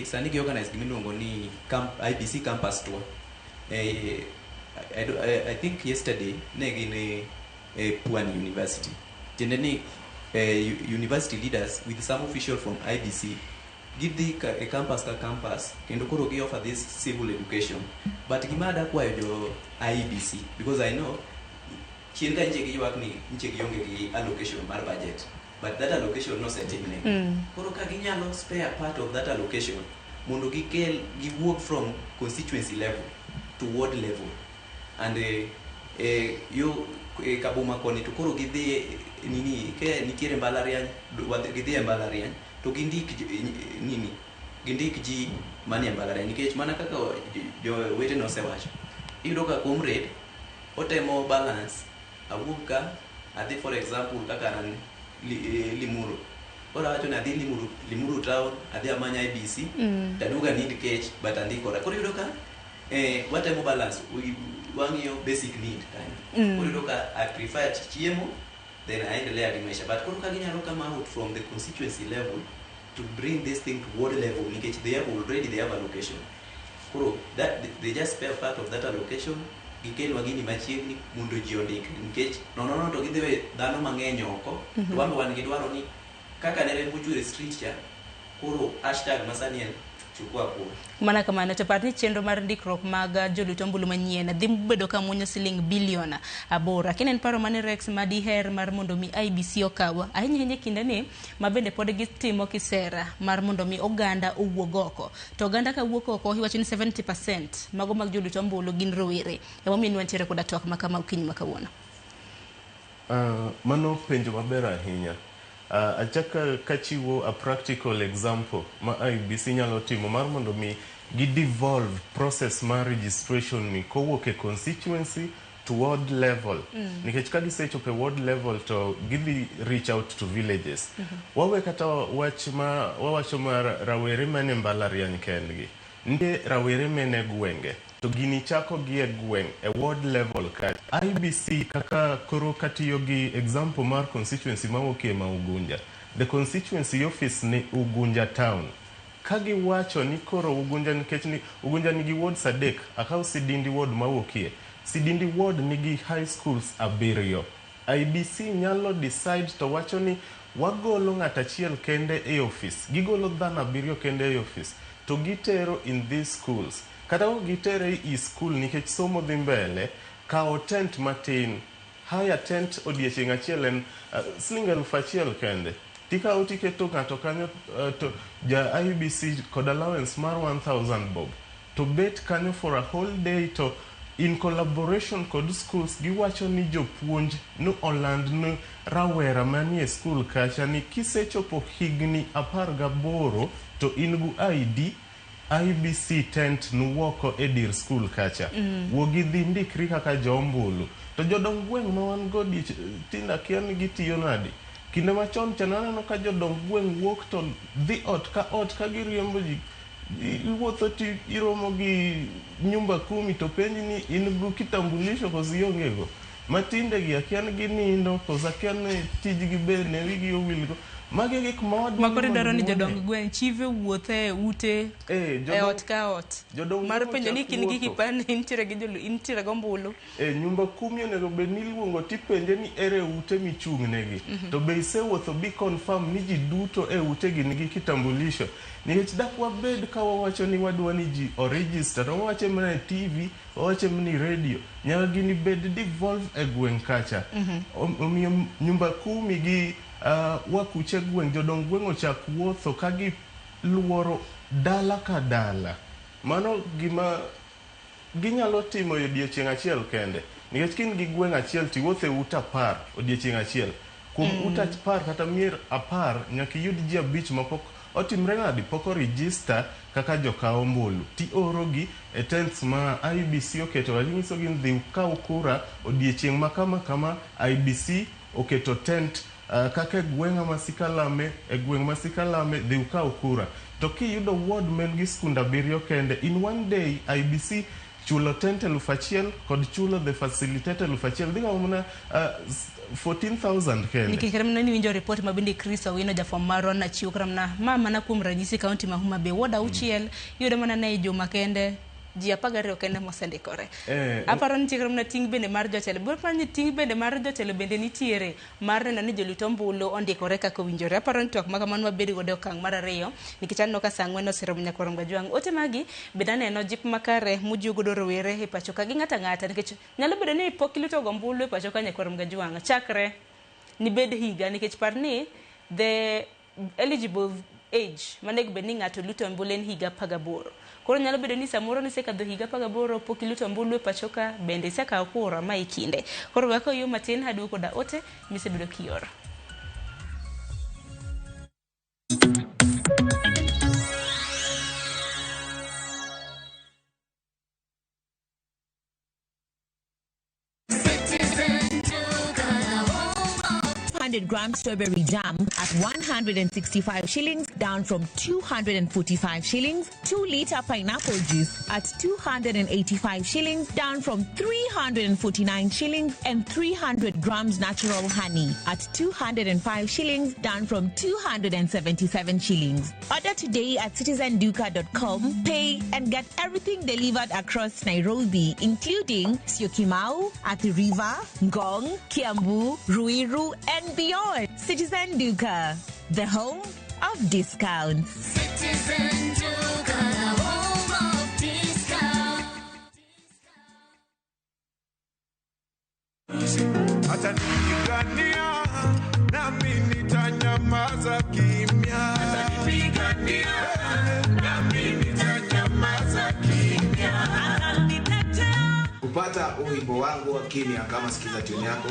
sani gi-organize gimiluongo ni IBC Campus Tour. I think yesterday ne gin Pwani University. Tiende ni university leaders with some official from IBC give the campus ka campus kendo koro gi offer this civil education. But gima ada kwayo jo IBC, because I know chien ka nche gi ywak ni nche gi onge gi allocation mar budget, but that allocation no setimne. Koro ka ginyalo spare part of that allocation mondo gi work from constituency level to ward level, and yo kabuma koni to koro gidhi nini ke nitiere mbalariany gidhi e mbalariany to gindik ji manie mbalariany, nikech mana kaka jo wete no sewacho, iyudo ka comrade otemo balance awuok ka adhi, for example kaka an Limuru, ora wacho ni adhi Limuru town, adhi amanya IBC taduga need kech but andikora. Koro iyudo ka watemo balance wang'iyo basic need kind. Koro iyudo ka I prefer chiemo then aendelea gi maisha, but koro ka ginyalo come out from the constituency level to bring this thing to ward level, nikech they have allocation. Koro that they just spare part of that allocation, gikelwa gini machiegni mondo ji ondik, nikech nono to gidhiwe dhano mang'eny oko to wan gidwaro ni kaka ne rembo chwere street cha, koro hashtag masani en chukua kura. Mana kamano to parni chenro mar ndikruok mag jolut ombulu manyien dhi bedo ka muonyo siling bilion 8. Lakini en paro mane Rex madiher mar mondo mi IBC okawa ahinya kinde ni mabende pod gitimo kisera mar mondo mi oganda owuog oko. To oganda ka wuok oko iwacho ni 70% mago mag jolut ombulu gin rowere. Emomiyo nwantiere koda twak makama ukinyi makawuono. Mano penjo maber ahinya. Achaka kachiwo a practical example ma IBC nyalo timo mar mondo mi gi-devolve process mar registration ni kowuok e constituency to ward level. Nikech ka gisechopo e ward level to gidhi reach out to villages. Wawe kata wawacho ma rawere mane mbalariany kendgi. Nde rawere mene gwenge. To gini chako gi e gweng e ward level ka IBC kaka koro katiyo gi example mar constituency mawuok e Ugunja. The constituency office ni Ugunja town. Kagi wacho ni koro Ugunja, nikech ni Ugunja nigi wards 3, akaw Sidindi ward mawuokie. Sidindi ward nigi high schools 7. IBC nyalo decide to wacho ni wagolo ng'at achiel kende e office. Gigolo dhano 7 kende e office. To gitero in these schools. Kata gitere i school nikech somo dhi mbele, kao tent matin, haya tent odiechieng' achiel en siling 1,000 kende. Tika utiketo ng'ato kanyo to ja IBC kod allowance mar 1,000 bob. To bet kanyo for a whole day to in collaboration kod schools giwacho ni jopuonj no oland no rawera manie school kacha ni kisechopo higni 18 to in gu ID IBC tent nuwoko e dir school kacha. Wogi dhi ndikri kaka jombulu. To jodong gweng ma wan godi tinda kia ni gitiyo nadi. Kinde machon chananeno ka jodong gweng wuok to dhi ot ka giriembo ji. Iwuotho ti iromo gi nyumba 10 to penji ni in gu kitambulisho kosi ongego. Matinde gi akian gi nindo kosa akian tijgi bene wigi owilgo. Mage gik makore daro ni jodong gweng chive wuothe ute e ot ka ot. Mar penjo ni kin gi kipande intiere gi jolu intiere gombulu. Nyumba 10 onego bed ni iluongo tipenje ni ere ute michung' negi. To be isewuotho bi confirm ni ji duto e ute gi nigi kitambulisho. Nikech dak wabed ka wawacho ni wadwa ni ji o register, to wawacho mana TV, wawacho ni radio, nyaka gini bed devolve e gweng kacha. Omiyo nyumba 10 gi wakuche gweng, jodong gweng ochak wuotho ka gi luoro dala ka dala. Mano gima ginyalo timo odiechieng' achiel kende. Nikech kin gi gweng achiel tiwuotho e ute 10 odiechieng' achiel. Kuom ute 10 kata mier 10 nyaka yud ji 5 mapok otimre ng'adi pok register kaka joka ombulu. Ti oro gi e tents ma IBC oketo, nyiso gin dhi kaw kura odiechieng' ma kama IBC oketo tent kaka gweng'a masikalame gweng' masikalame dhi ukaw kura to kiyudo ward men gi skunda biriyo kende in one day IBC chulo 10,100 kod chulo the facilitator 1,000 dhi ng'amuna 14,000 kende. Nikech karamna ni winjo report mabindi Chris Owino jafom marwa na chiwo karamna mama na kuom ranyisi kaunti ma Homa Bay ward auchiel yudo mana ne juma kende ji apagare kende mosendikore. Aparo ni karamna ting bende mar jotelo bur pani ting bende mar jotelo bende nitiere mar neno ni joluto ombulu ondikore kaka owinjore. Aparo ni tok makamano mabedi godo okang' mar ariyo nikech anno ka sang'wen oseromo nyakwarom Gajwang'. Ote magi beda neno jip makare mujugo do rowere e pacho ka gi ng'ata ng'ata nikech nyalo bedo ni pok iluto gombulu e pacho ka nyakwarom Gajwang'. Chakre ni bed higa nikech par ni the eligible age manego bed ni ng'ato luto ombulu en higa 18. Koro nyalo bedo ni samoro ni sekadho higa 18 pok iluto ombulu e pacho ka bende isekawo kura ma ikinde. Koro wako yo matin haduoko da ote misebedo kiora. Gram strawberry jam at 165 shillings, down from 245 shillings. 2-liter pineapple juice at 285 shillings, down from 349 shillings. And 300 grams natural honey at 205 shillings, down from 277 shillings. Order today at citizenduka.com, pay and get everything delivered across Nairobi, including Syokimau, Athi River, Ngong, Kiambu, Ruiru, and beyond. Citizen Duka, the home of discounts. Citizen Duka, the home of discounts. Atanipigania nami nitanyamaza kimya. Atanipigania nami nitanyamaza kimya. Kupata wimbo wangu wa kimya kama sikiza tune yako,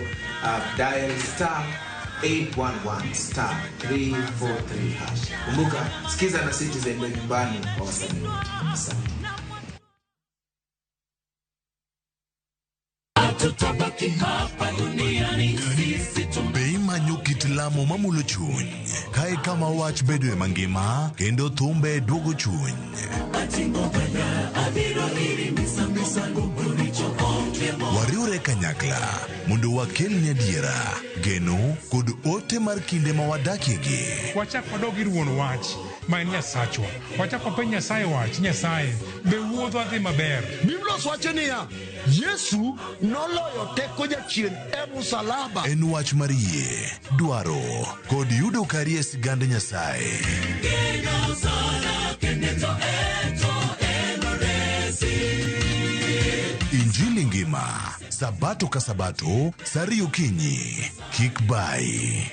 dial *811 *343 hash. Kumbuka sikiza na Citizen ndio nyumbani kwa wasanii wote. Asante. Tutabaki hapa duniani sisi tumbei manyukit lamo mamulo chuny kae kama wach bedwe mangima kendo thumbe duogo chuny wariure kanyakla mondo wakelne adiera geno kod ote mar kinde ma wadakiegi. Wachak wadog ir wuon wach ma en Nyasachwa. Wachak wapenj Nyasaye wach, Nyasaye be wuodho adhi maber. Biblos wacho niya, Yesu noloyo teko jachien e msalaba. En wach mar yie, dwaro kod yudo kari e sigand Nyasaye. Injili ngima, sabato ka sabato, sari okinyi, kik bai.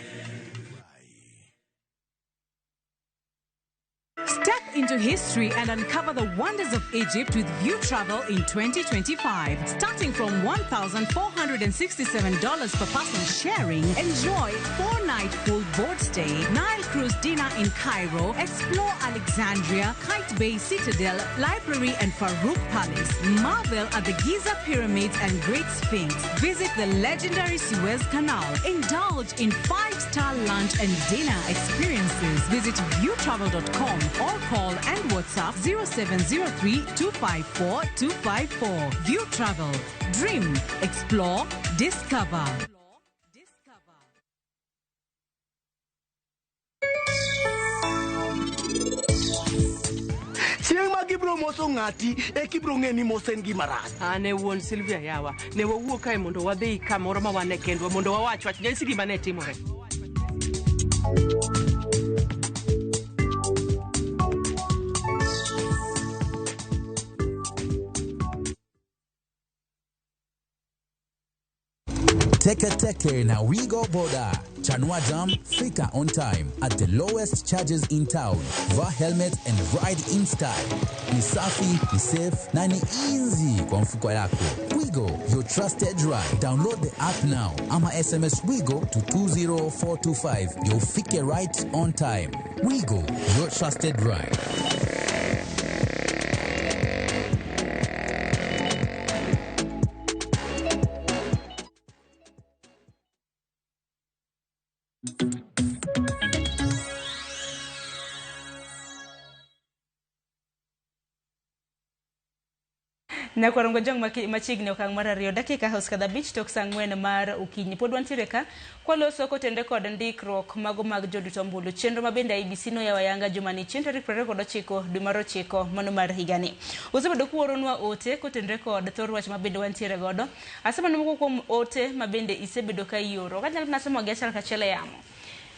Step into history and uncover the wonders of Egypt with You Travel in 2025. Starting from $1,467 per person sharing, enjoy 4-night full board stay, Nile cruise dinner in Cairo, explore Alexandria, Kite Bay Citadel, Library and Farouk Palace, marvel at the Giza Pyramids and Great Sphinx, visit the legendary Suez Canal, indulge in 5-star lunch and dinner experiences. Visit viewtravel.com or call and WhatsApp 0703-254-254. View Travel. Dream, explore, discover. Chieng ma gibro moso ng'ati e kibro ng'eni mosen gi maras. Ane wuon Silvia yawa. Ne wawuok kae mondo wadhi kamoro ma wane kendwa mondo wawach wach nyasi gima ne timore. Teke na Wigo Boda. Chanua Jam, fika on time at the lowest charges in town. Va helmet and ride in style. Ni safi, ni safe, na ni easy kwa mfuko yako. Wigo, your trusted ride. Download the app now. Ama SMS Wigo to 20425. You'll fike right on time. Wigo, your trusted ride. Na kwarongo jong machiegni okang' mar 2 dakika house kadha bich tok saa 4 mar okinyi. Pod wantiere ka kwaloso kotende kod ndikruok mago mag jorit ombulu. Chenro mabende IEBC noyawo ayanga jumani chien tarik 29 dwe mar 9 mano mar higani. Osebedo kuoronwa ote kotende kod thor wach mabende wantiere godo. Asemano moko kuom ote mabende isebedo ka ioro. Kanyalo nasemo gi achiel kachiel yamo.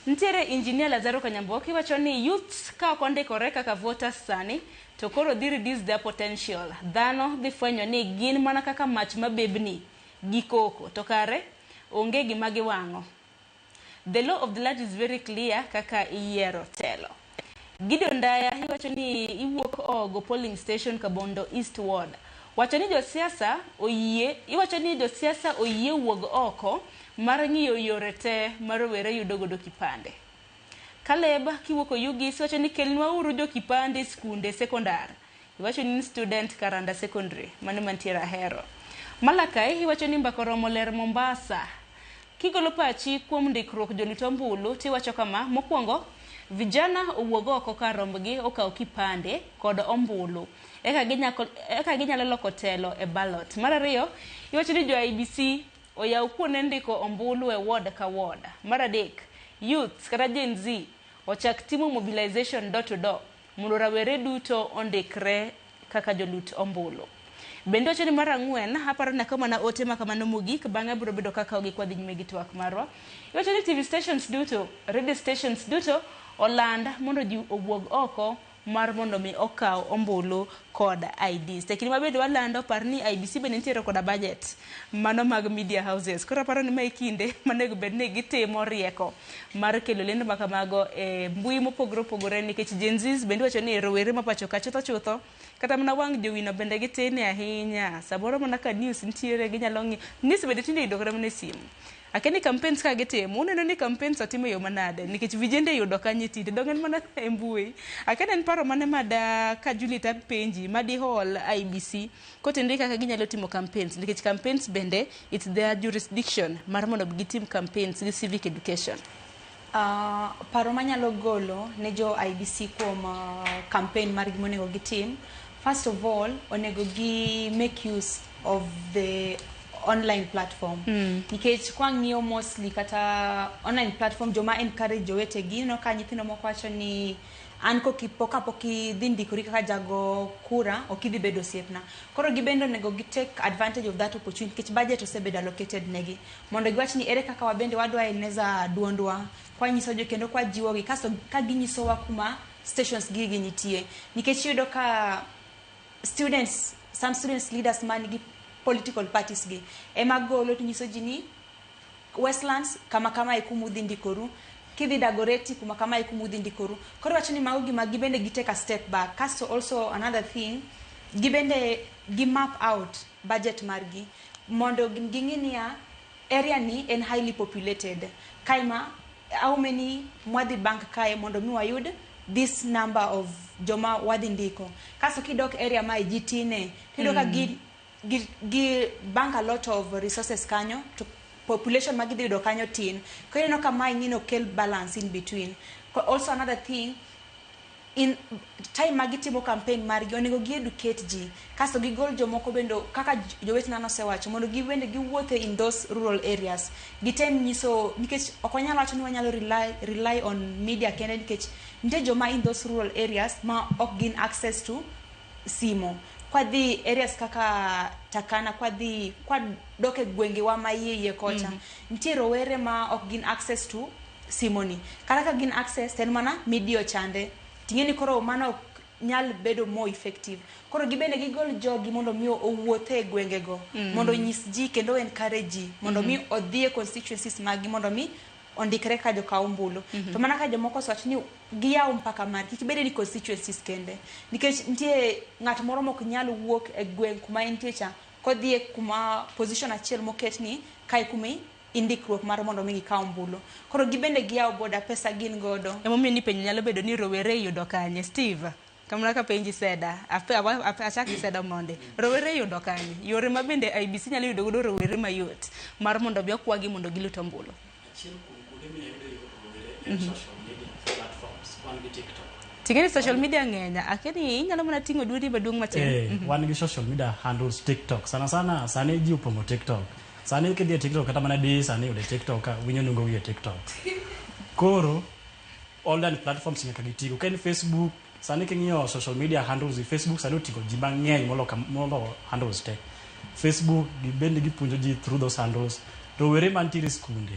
Ntiere Engineer Lazaro Kanyamboki wacho ni youths ka ok ondikore kaka voters sani to koro dhi reduce their potential. Dhano dhi fwenyo ni gin mana kaka mach mabebni gi koko to kare onge gima giwang'o. The law of the land is very clear kaka iyiero telo. Gideon Ndaya iwacho ni iwuok Ogo polling station Kabondo East Ward. Wacho ni josiasa oyie wuog oko mar ng'iyo yore te mar were yudo godo kipande. Caleb kiwuoko Yugis wacho ni kelnwa uru jo kipande skunde sekondar. Iwacho ni student Karanda Secondary mano mantiere Ahero. Malakai iwacho ni mbako romo ler Mombasa. Kigolo pachi kuom ndikruok jorit ombulu tiwacho kama mokwongo vijana owuog oko ka rombgi okaw kipande kod ombulu eka ginyalo loko telo e ballot. Mar ariyo iwacho ni jo IEBC oyaw kuonde ndiko ombulu e ward ka ward. Mar adek youth kata Gen Z ochak timo mobilization door to door mondo rawere duto ondikre kaka jolut ombulu. Bende wacho ni mar ang'wen aparo na kama na ote makamano mogik bang'e biro bedo kaka ogi kwadhi nyime gi twak marwa. Iwacho ni TV stations duto, radio stations duto oland mondo ji owuog oko mar mondo mi okaw ombulu kod IDs. Tekini mabende walando par ni IEBC bende nitiere koda budget mano mag media houses. Koro aparo ni ma ikinde manego bed ni gitimo rieko mar kelo lendo makamago e mbui mopogore opogore nikech Gen Zs bende wacho ni rowere mapacho ka chutho kata mana wang' jowino bende gitine ahinya. Samoro mana ka news nitiere ginyalo ng'i news bende tinde idokore mana e simu. Akeni campaigns ka gitimo uneno ni campaigns atimo yo manade nikech vijende yudo kanye tinde dongen mana e mbui. Akenen paro mane mada ka Juliet penji madi hall IEBC kotende kaka ginyalo timo campaigns nikech campaigns bende it's their jurisdiction mar mondo gitim campaigns gi civic education. Paro manyalo golo ne jo IEBC kuom campaign mar gimonego gitim. First of all, onego gi make use of the online platform. Nikech kwa ng'iyo mostly kata online platform joma encourage jowetegi no ka nyithindo moko wacho ni an poki dhi ndikori kaka jago kura okidhi bedo osiepna. Koro gibendo nego gi take advantage of that opportunity nikech budget osebedo allocated negi mondo giwach ni ere kaka wabende wadwa eneza duondwa kwa nyiso jo kendo kwa jiwo gi kaso ka ginyisowa kuma stations gigi nitie nikech yudo ka some students leaders man gi political parties gi ema golo to nyiso jini Westlands kama ikumudhi ndikoru kidhi Dagoreti kama ikumudhi ndikoru. Koro wacho ni maugi magibende gitake a step back. Kasto also another thing gibende map out budget margi mondo ginginia area ni en highly populated kaima how many mwadhi bank kae mondo mi wayud this number of joma wadhi ndiko. Kasto kidok area ma jitine kidoka gi bank a lot of resources kanyo to population magidhi yudo kanyo tin. Kwa hiyo kama ingino kel balance in between. Also another thing in time magitimo campaign margi onego gi educate ji kasto gigol jomoko bendo kaka jowet nano sewacho mondo gibende giwuothe in those rural areas gitem nyiso nikech okonyalo wacho ni wanyalo rely on media kende nikech nte joma in those rural areas ma ok gin access to simo kwa the areas kaka Takana kwa doke gwenge wa maiye kocha ntie rowere ma ok gin access to simoni kaka gin access ten mana media chande tingeni koro mano nyal bedo more effective. Koro gibende gigol jogi mondo mi owuothe gwenge go mondo nyis ji kendo encourage ji mondo mi odhie constituencies magi mondo mi ondikre ka joka ombulu. To mana ka jomoko swach ni giyaw mpaka mar kibede ni constituencies kende nikech ntie ng'at moro mok nyal wuok e gweng kuma entie cha kodhie kuma position achiel moket ni kai kumi indikruok mar mondo mi ka ombulu. Koro gibende giyaw boda pesa gin godo emomiyo ni penjo nyalo bedo ni rowere yudo kanye Steve kamla ka penji seda achaki seda monde rowere yudo kanye yore mabende IEBC nyalo yudo godo rowere mayot mar mondo bi okwagi mondo gilut ombulu. Achiel kuom kuonde minyalo yudo rowere social media platforms wan gi TikTok. Tingeni social media ngenya akeni inyalo mana tingo dudi maduong' matin. Wan gi social media handles TikTok. Sana sana sani ji upongo TikTok. Sani kidhi TikTok kata mana di sani ude TikTok ka winyo nungo gi TikTok. Koro online platforms nyaka gitigo. Ken Facebook sani king'iyo social media handles Facebook sani oting'o ji mang'eny molo handles te. Facebook bende gipuonjo ji through those handles. To were mantiere skunde.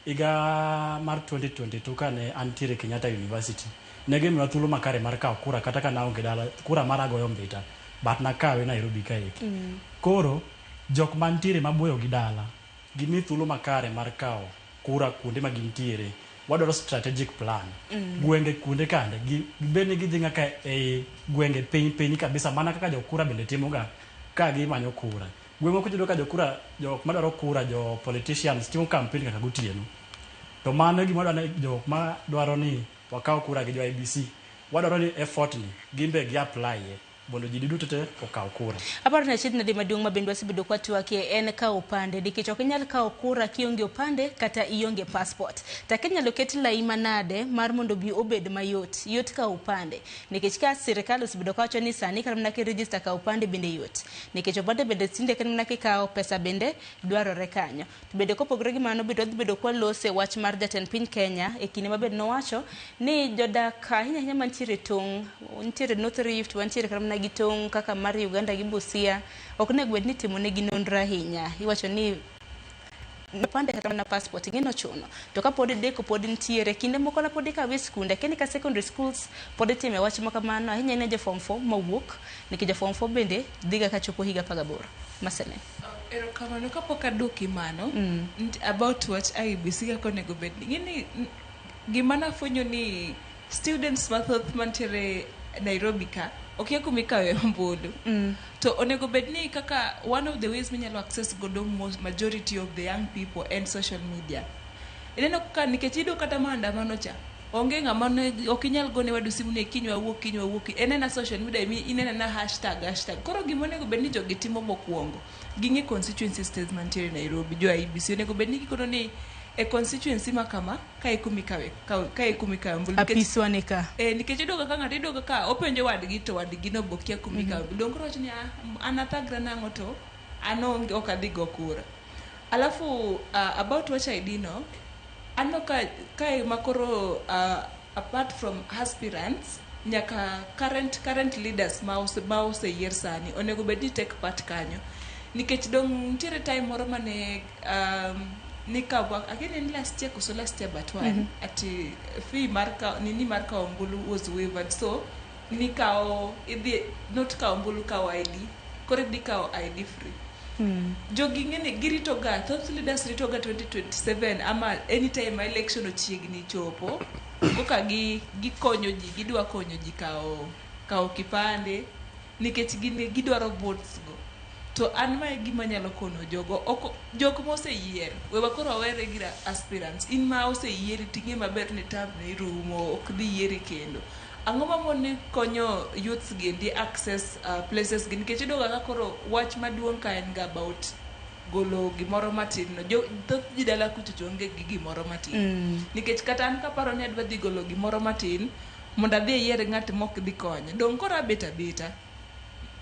Iga mar 2022 kane antiere Kenyatta University. Nege miwa thuolo makare mar kawo kura kata ka naonge dala kura mar agoyo mbita but nakawe Nairobi kae. Koro jok mantiere maboyo gi dala gimi thuolo makare mar kawo kura kuonde ma gintiere. Wadwaro strategic plan. Gwenge kuonde kande gibene gidhi nyaka e gwenge piny kabisa mana kaka jokura bende timoga ka gimanyo kura. Gwenge ko ka jokura jok madwaro kura jo politicians timo campaign kaka gotieno. To mano gima dwaro jok ma dwaro ni wakaw kura gi jo IBC wadwaro ni effort ni gimbe gi apply mondo ji duto te okaw kura. Aparo na chit na di maduong' mabendo wasebedo kwa tuwake en kawo upande nikech ok inyal kawo kura kionge upande kata ionge passport. Tak inyalo ket lai manade mar mondo bi obed mayot yot kawo upande nikech ka sirkal osebedo ka wacho ni sani kar mana ki register kawo upande bende yot nikech upande bende tinde kan mana kawo pesa bende dwarore kanyo. To bende kopogore gi mano bende bedo kwa lose wach mar jatend piny Kenya e kinde mabed nowacho ni jodak ahinya mantiere tong' nitiere North Rift wantiere kar mana gitong' kaka mar Uganda gi Busia ok ne gwed ni timo ne ginonro ahinya. Iwacho ni pande kata na passport ngino chuno to ka pod deko pod ntiere kinde moko na pod ka wi skunde keni ka secondary schools pod time wach maka mano ahinya ne je form 4 mawuok nikije form 4 bende dhiga ka chopo higa 18 masene. Erokamano kapok aduoki mano about what IBC kako nego bed ngini gima nafwenyo ni students mathoth mantiere Nairobi ka okay kumikawe ombulu to onego bedni kaka one of the ways minyalo access godo majority of the young people and social media ineno ka nikechido kata maandamano cha onge ng'ama okinyal gone wadu simu ne kinywa wuok enena social media inena na hashtag koro gima onego bedni jogi timo mokwongo gingi constituency states mantiere Nairobi jo IBC onego bedni gikono ni e constituency makama ka ikumikawe mbulu apiswane ka nikech idoga ka ng'ato idoga ka openjo wadgi to wadgi no bokia kumikawe dong koro ni anathagra nang'o to ano ok adhi go kura alafu about what I did no ano ka makoro apart from aspirants nyaka current leaders ma oseyier sani onego bedni take part kanyo nikech dong ntiere time moro mane nikabwa again last year but one at fee marka nini marka ombulu was waived so nikao idi not ka ombulu ka ID kore dikao ID free jogi ngene girito ga thought leaders rito ga 2027 ama anytime election ochiegni chopo koka gikonyo ji gidwa konyo ji kao kipande nikech gidwaro votes go to an ma gima nyalo kono jogo moseyier wewa koro were gi aspirants in ma oseyieri tinge maber ni tab ne rumo ok dhi yieri kendo ang'o ma mon konyo youths gi access places gi nikech idoga ka koro wach maduong' ka en ga about golo gimoro matin no thoth ji dala kuchocho onge gi gimoro matin nikech kata an kaparo ni adwa dhi golo gimoro matin mondo adhi yier ng'at mok dhi konyo dong koro abeta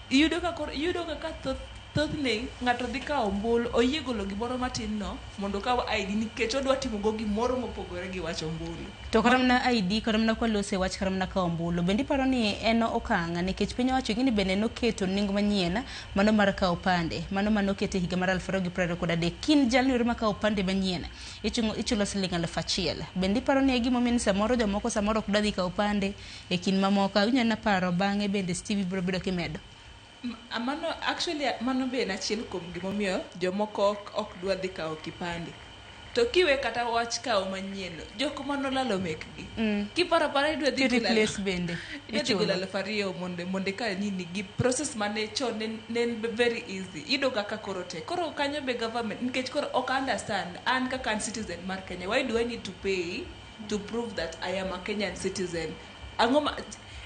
iyudo ka thothne ng'ato dhi ka ombulu oyie golo gimoro matin no mondo kaw ID nikech odwa timo go gimoro mopogore gi wach ombulu to kata mana ID kata mana kwa lose wach kata mana ka ombulu bendi paro ni en okanga nikech piny owacho gini bende noketo nengo manyien mano mar ka opande mano manokete higa mar 2023 kin January maka opande manyien ichulo siling 1,000 bendi paro ni gimo min samoro jomoko samoro ok dadi ka opande e kin mamoko unyana paro bang'e bende Stevie bro bedo kimedo amano actually mano be na chiel kuom gimomiyo jomoko ok dwa dhi kawo kipande to kiwe kata wach kawo manyien jok manolalo mekgi kiparo para idwa dhi replace bende ichulo 2,000 monde ka nini gi process mane chon nen very easy idoga ka koro te koro kanyo be government nikech koro ok understand an kaka citizen mar Kenya why do I need to pay to prove that I am a Kenyan citizen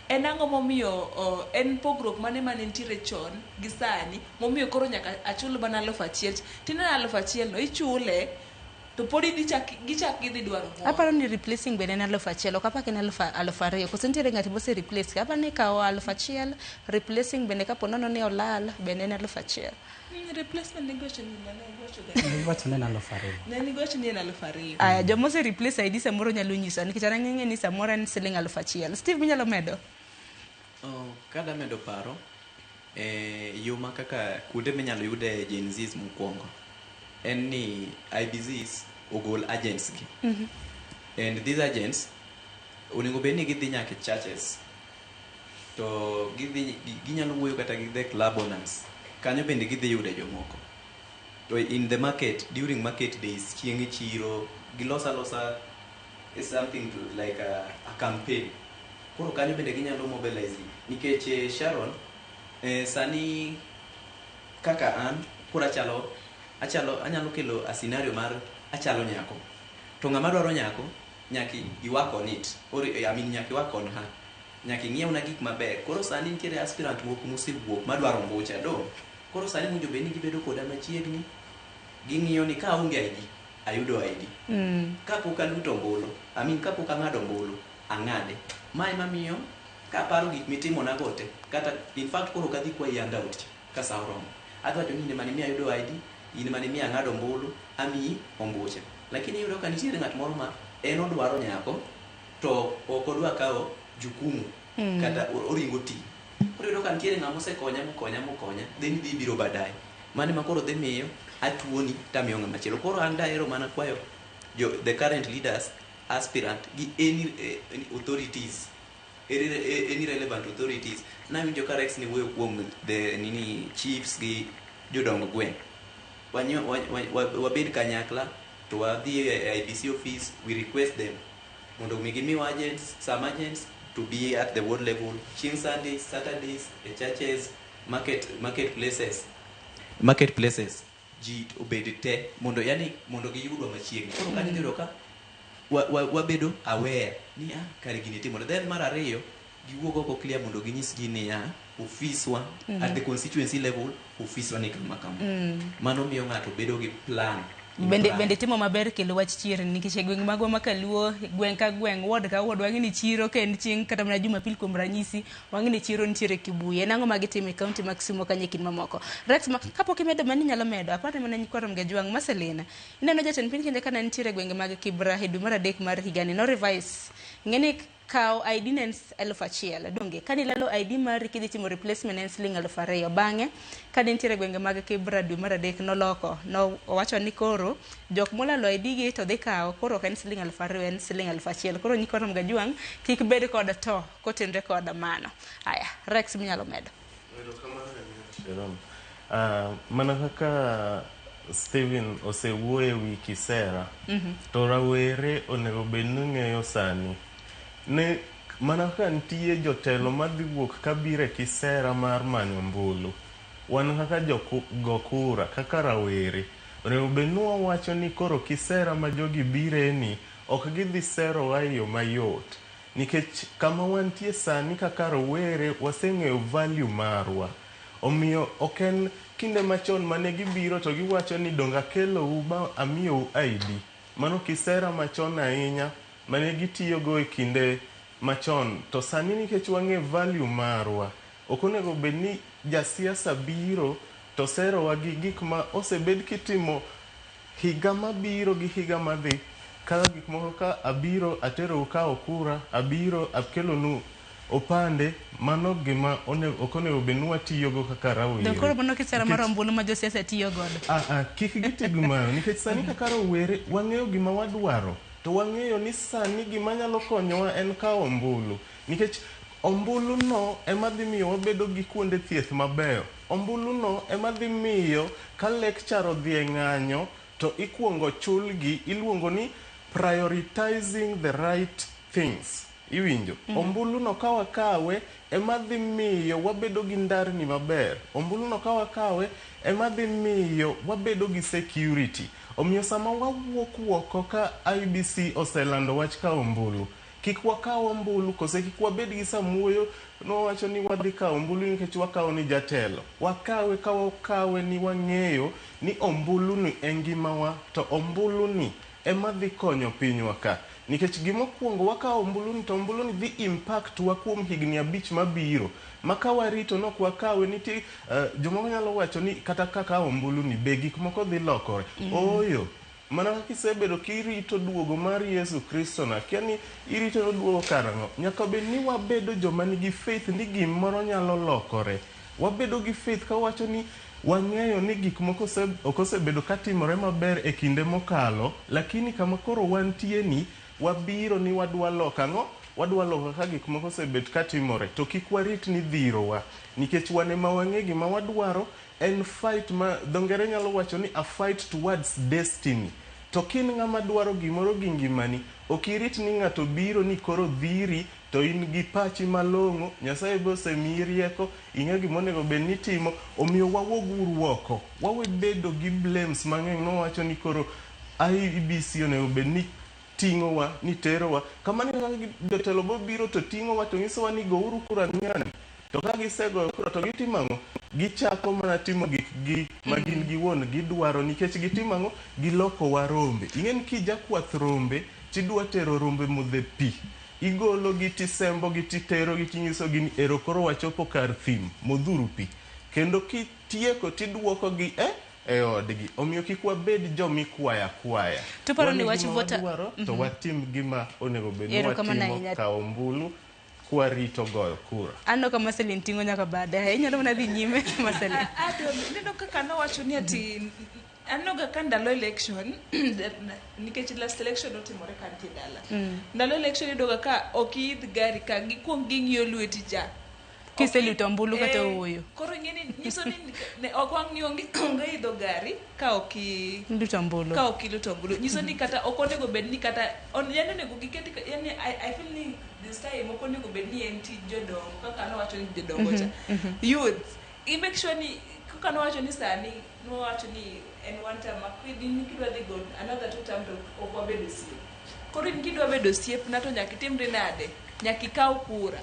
en ang'o momiyo en pogruok mane nitiere chon gi sani momiyo koro nyaka achul bana 1,000 tinena 1,000 no ichule to podi gichak gidhi dwaro moro. Aparo ni replacing bende en 1,000 ok apaki en 2,000 koso nitiere ng'ati mose replace aparo ni kawo 1,000 replacing bende kapo nono ni olal bende en 1,000. Replacement negotiation Iwacho ni en 2,000. ne negotiation ni en 2,000. Aya joma ose replace ID samoro nyalo nyiso nikech an ang'eng'e ni samoro en siling 1,000. Steve minyalo medo? Kada medo paro yo ma kaka kuonde minyalo yude Gen Zs mokwongo en ni IBCs ogol agents gi and these agents onego bed ni gidhi nyaka churches to ginyalo wuoyo kata gi the club owners kanyo bende gidhi yude jomoko to in the market during market days chieng' chiro gilosa is something to like a campaign koro kanyo bende ginyalo mobilize nikech Sharon sani kaka an kura anyalo kelo a scenario mar achalo nyako to ng'ama dwaro nyako nyaki iwak on it or nyaki iwak on her nyaki ng'iewna gik maber koro sani nitiere aspirant moko mosewuok madwaro mbucha do koro sani winjo bed ni gibedo koda machiegni ging'iyo ni ka aonge ID ayudo ID kapok aluto ombulu kapok ang'ado ombulu ang'ade mae mamiyo kaparo gik mitimo na gote kata in fact koro kadhi kwa handout ka sa oromo adwacho ni mane mi ayudo ID in mane mi ang'ado ombulu ami ombuche lakini yudo ka nitiere ng'at moro ma en odwaro nyako to ok odwa kawo jukumu kata oringo ti koro yudo ka nitiere ng'ama osekonya mokonya then dhi biro baadaye mane ma koro dhi miyo atuoni tamiyo ng'ama chielo koro an daero mana kwayo the current leaders aspirant gi any authorities any relevant authorities na winjo ka Rex ni wuoyo kuom the chiefs gi jodong gweng wabed kanyakla to wadhi IBC office we request them mondo gimiwa agents some agents to be at the ward level chieng' Sundays Saturdays churches marketplaces ji obed te mondo giyudwa machiegni koro kanyo dhiro ka wabedo aware ni kare gini timore then mar ariyo giwuok oko clear mondo ginyis ji ni ofiswa at the constituency level ofiswa ni kama mano miyo ng'ato bedo gi plan bende timo maber kelo wach chiro nikech gweng' magwa makaluo gweng' ka gweng' ward ka ward wang'ini chiro kend chieng' kata mana Jumapil kuom ranyisi wang'ini chiro nitiere Kibuye nang'o magitimo e kaunti mag Kisumu kanye kin mamoko Rex kapok imedo mani nyalo medo aparte mana nyikwaro Mgejwang' Marcelina ineno jatend piny kende kana nitiere gwenge mag Kibra e dwe mar adek mar higani no revise ng'eni kawo ID ne 1,000 donge kani lalo ID mari kidhi timo replacement en siling 2,000 bang'e kani nitiere gwenge mag Kibra dwe mar adek noloko no owacho ni koro jok molalo ID gi to dhi kawo koro ok en siling 2,000 en siling 1,000 koro nyikwaro Mgejwang' kik bed kod to kotenre kod mano aya Rex minyalo medo mana kaka Steven osewuoyo wi kisera to rawere onego bed ni ng'eyo sani ne mana ka nitie jotelo madhi wuok kabire kisera mar manyo mbulu wan kaka jogokura kaka rawere onego bed ni wawacho ni koro kisera ma jogi bire ni ok gidhi sero wa yo mayot nikech kama wantie sani kaka rawere waseng'eyo value marwa omiyo ok en kinde machon mane gibiro to giwacho ni donga kelo uba amiyo ID mano kisera machon ahinya mane gitiyogo e kinde machon to sani nikech wang'e value marwa ok onego bed ni jasiasa biro to serowa gi gik ma osebed kitimo higa mabiro gi higa madhi kaka gik moko ka abiro atero ka okura abiro akelonu opande mano gima ok onego bed ni watiyogo kaka rawere koro mano kisera mar ombulu ma josiasa tiyo godo kik gitigi mano nikech sani kaka rawere wang'eyo gima wadwaro to wang'eyo ni sani gima nyalo konyowa en kawo ombulu nikech ombulu no ema dhi miyo wabedo gi kuonde thieth mabeyo ombulu no ema dhi miyo ka lecture odhi e ng'anyo to ikuongo chulgi iluongo ni prioritizing the right things iwinjo ombulu no ka wakawe ema dhi miyo wabedo gi ndarni maber ombulu no ka wakawe ema dhi miyo wabedo gi security omiyo sama wawuok ka IBC oselando wach ka ombulu kik wakaw ombulu kose kik wabed gi samuoyo nowacho ni wadhi kawo ombulu nikech wakawo ni jatelo. Wakawe ka wakawe ni wang'eyo ni ombulu ni e ngimawa, to ombulu ni ema dhi konyo pinywa ka. Nikech gimokwongo wakawo ombulu ni to ombulu ni dhi impact wa kuom higni 5 mabiro. Maka warito nok wakawe nitie jomoko nyalo wacho ni kata kaka ombulu ni be gik moko dhi lokore. Oyo mana kaka isebedo kirito duogo mar Yesu Kristo na kia ni irito duogo karang'o. Nyaka bed ni wabedo joma nigi faith ni gimoro nyalo lokore. Wabedo gi faith ka wacho ni wang'eyo ni gik moko okosebedo katimore maber e kinde mokalo, lakini kama koro wantie ni wabiro ni wadwa loka ng'o, wadwa loka ka gik moko osebet katimore, to kik warit ni dhirowa, nikech wane ma wang'e gima wadwaro en fight ma dongere nyalo wacho ni a fight towards destiny. To kin ng'ama dwaro gimoro gi ngimani, okirit ni ng'ato biro ni koro dhiri to in gi pachi malong'o, Nyasaye be osemiyi rieko, ing'e gimonego bed ni timo, omiyo wawuog oko. Wawe bedo gi blames mang'eny nowacho ni koro IEBC onego bed ni ting'owa, ni terowa. Kamani jotelo biro to ting'owa to nyisowa ni gouru kura ng'ani. To ka gisegoyo kura to gitimo ang'o? Gichako mana timo gikgi ma gin giwuon gidwaro, nikech gitimo ang'o? Gilokowa rombe. Ing'e ni kijakwath rombe tidwa tero rombe modhe pi. Igolo gi tisembo gi titero gi tinyiso gi ni ero koro wachopo kar thim modhuru pi. Kendo kitieko tidwoko gi e odgi. Omiyo kik wabed jomikwaya kwaya. Tuparo ni wach vota to watim gima onego bed ni watimo ka ombulu kwarito goyo kura. Ano kama Marceline tingo nyaka baadaye. Inyalo mana dhi nyime Marceline. Neno kaka nowacho ni ati anoga ka ndalo election nikech last election otimore kantie dala. Ndalo election idoga ka okidh gari ka gikuong ging'iyo lweti ja. Kiseluto ombulu kata oyo. Koro ng'eni nyiso ni ne okwang ni onge idho gari ka luto ombulu. Ka luto ombulu. Nyiso ni kata okonego bed ni kata yani onego giketi yani I feel ni this time okonego bed ni enti jodongo kaka nowacho ni jodongo cha. Youth, I make sure ni kaka nowacho ni sani nowacho ni en one time akwidi ni kidwa dhi go another 2 term to okwabedo siep. Koro in kidwa bedo siep na to nyaka itimre nade? Nyaka ikaw kura.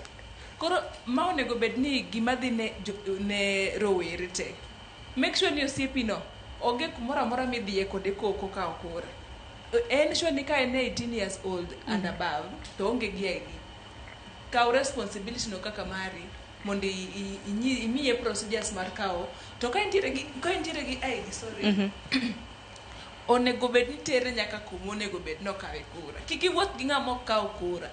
Koro ma onego bed ni gima dhi ne rowere te. Make sure ni osiepi no onge kumora mora midhiye kode koko ka okura. En sure ni ka en 18 years old and above to onge gi ID. Kaw responsibility no kaka mari mondo imiye procedures mar kawo. To ka intiere gi ID, sorry. Onego bed ni tere nyaka kuma onego bed no kawe kura. Kik iwuoth gi ng'ama kaw kura.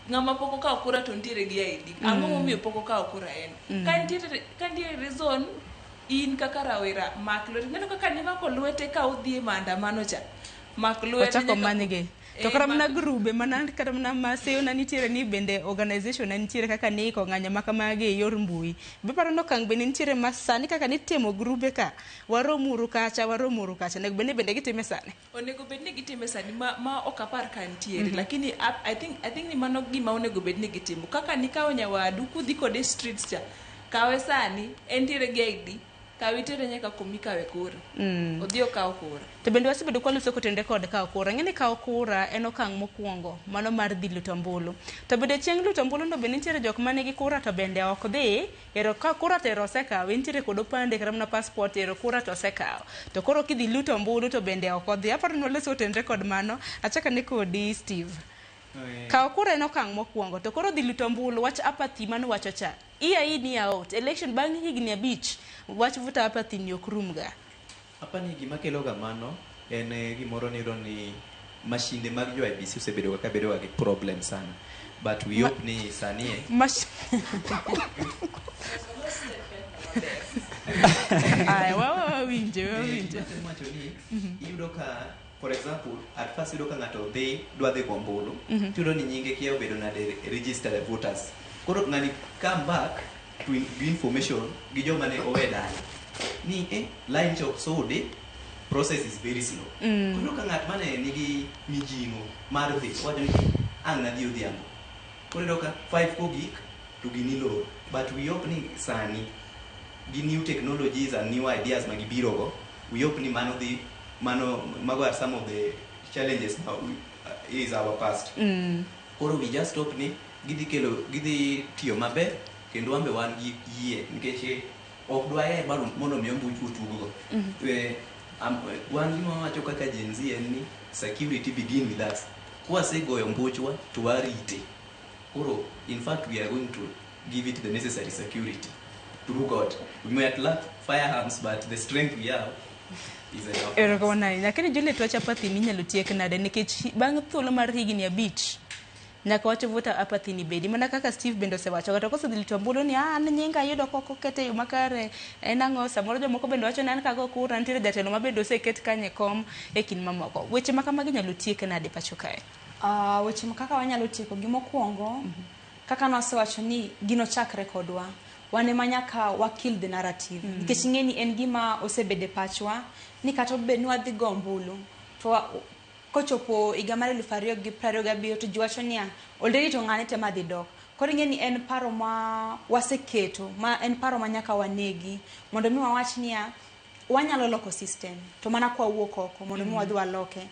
Ng'ama poko ka okura to ntiere gi ID. Ang'o momiyo poko ka okura en? Ka ntiere reason in kaka rawera mak lwete. Neno kaka nimako lwete ka udhi maandamano cha. Mak lwete nyaka manyige. To kara mna grube mana kata mna maseo na nitiere ni bende organization na nitiere kaka niko ng'anya makamage e yor mbui. Be paro no kang bende nitiere masani kaka nitemo grube ka. Waromuru kacha nego bende gitime sani. Onego bed ni gitime sani ma okapar ka nitiere. Lakini I think ni mano gima onego bed ni gitimo. Kaka nikawo nyawadu kudhi kode streets cha. Kawe sani entiere gi ID. Kawitere nyaka kumikawe kura. Odhi okaw kura. To bende wasebedo kwa luso kotende kod kaw kura. Ng'eni kaw kura en okang' mokwongo mano mar dhi luto ombulu. To bende chieng' luto ombulu no bende nitiere jok manigi kura to bende ok dhi. Ero ka kura to ero osekaw. Nitiere kod opande kata mana passport ero kura to osekaw. To koro kidhi luto ombulu to bende ok odhi. Aparo ni waluso kotende kod mano. Achaka ni kodi Steve. Kaw kura en okang' mokwongo. To koro dhi luto ombulu wach apathy mano wacho cha. Iya ni out. Election bang' higni 5. Wach vuta apathy ni okrum ga. Apa ni gima kelo ga mano en gimoro ni mashinde mag jo IBC osebedo ka bedo gi problem sana. But we hope ni sani Ai winje. Iyudo ka for example at first iyudo ka ng'ato dwa dhi gombulu tudo ni nyinge kia obedo na registered voters. Koro ng'ani come back to information gi joma ne oweda ni line chok sode process is very slow. Koro ka ng'at mane nigi mijingo mar dhi wacho ni ang' na dhi odhiambo. Koro ka 5 kogik to gini low. But we hope ni sani gi new technologies and new ideas magibiro go, we hope ni mago are some of the challenges now is our past. koro we just hope ni gidhi tiyo maber kendo wambe wan gi yie nikech ok dwaher mondo mi ombuchu otugo wan gima wacho kaka Gen Z en ni security begin with us. Kwasegoyo mbuchwa to warite. Koro in fact we are going to give it the necessary security through God. We might lack firearms but the strength we have is enough. Erokamano. Lakini Juliet wacha apathy minyalo tiek nade nikech bang' thuolo mar higni 5 nyaka wacho voter apathy ni bedi mana kaka Steve bende osewacho kata kosedhi lito ombulu ni an nyinga yudo koko kete yo makare en ang'o samoro jomoko bende wacho ni an kago kura nitiere jatelo mabende oseket kanye kom e kin mamoko. Weche makamagi nyalo tiek nade pacho kae? Weche kaka wanyalo tieko gimokwongo kaka nosewacho ni gino chakre kodwa wane manyaka wa kill the narrative nikech ng'eni en gima osebede pachwa ni kata obed ni wadhi go ombulu to kochopo higa mar 2027 to jiwacho niya already to ng'ane tema dhi dok. Koro ng'eni en paro ma waseketo ma en paro ma nyaka wanegi mondo mi wawach niya wanyalo loko system to mana kwa wuok oko mondo mi wadhi waloke.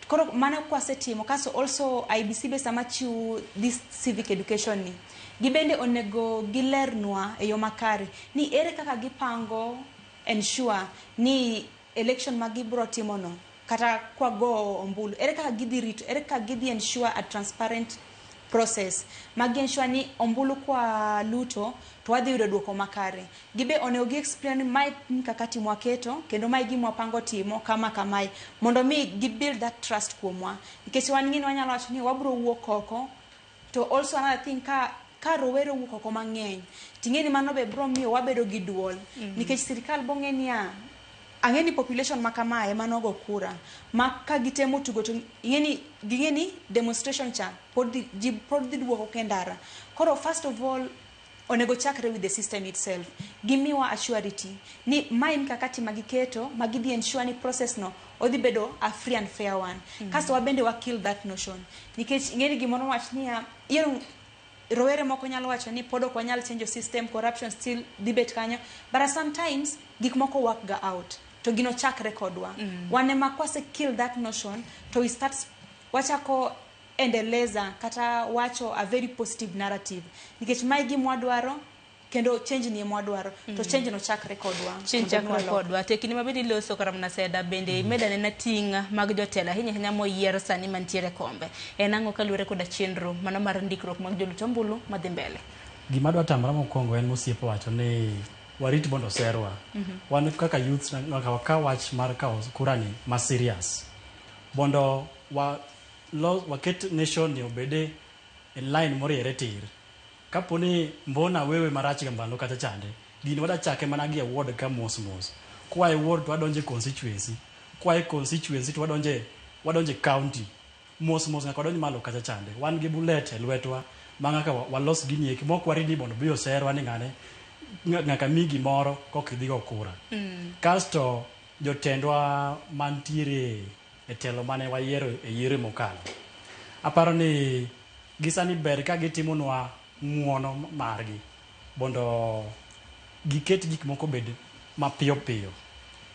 Koro mano kwasetimo kaso also IBC be sama chiu this civic education ni gibende onego gilernwa e yo makare ni ere kaka gipango ensure ni election magibro timo no kata kwa go ombulu ere kaka gidhi rito ere kaka gidhi ensure a transparent process magi ensure ni ombulu kwa luto to wadhi yudo duoko makare. Gibe onego gi explain mai mikakati mwaketo kendo mai gi mwapango timo kama kamai mondo mi gi build that trust kuomwa nikech wan ng'ini wanyalo wacho ni wabro wuok oko to also another thing ka rowere wuok oko mang'eny ting'eni mano be bro miyo wabedo gi duol nikech sirikal bong'eni ang'eni population makamae manogo kura ma ka gitemo tugo to ging'eni demonstration cha pod dhi duoko kendara. Koro first of all onego chakre with the system itself gimiwa assurity ni mai mikakati magiketo magidhi ensure ni process no odhi bedo a free and fair one. Kasto wabende wa kill that notion nikech ng'eni gimoro wach niya iyo rowere moko nyalo wacho ni pod ok wanyal change system corruption still debate kanyo but sometimes gik moko work ga out to gino chakre kodwa wanema kwase kill that notion to we start wachako endeleza kata wacho a very positive narrative nikech mai gi mwadwaro kendo change ni mwadwaro to change no chakre kodwa change chakre kodwa tekini mabedi loso karamna seda bende medane na tinga mag jotela hinya moyier sani mantiere kombe en ang'o kalure koda chenro mano mar ndikruok mag joluto ombulu madhi mbele. Gima dwa tamra mokwongo en mosiepo wacho ni warit bondo serwa wan kaka youth na ka wach mar ka kurani ma serious bondo waket nation ni obede in line moriere tir kaponi mbona wewe marach gambano kata chande gini wada chake mana gi award ka mos kwa award to wadonje constituency kwa constituency to wadonje county mos ngaka wadonje malo kata chande wan gi bullet e lwetwa mangaka walos gini eki mok waridi bondo bio serwa ni ngane ngaka migi moro kokidhigo kura kasto jotendwa mantiere e telo mane wayiero e yiero mokalo aparo ni gisani ber ka gitimonwa ng'uono margi bondo giket gik moko bed mapiyo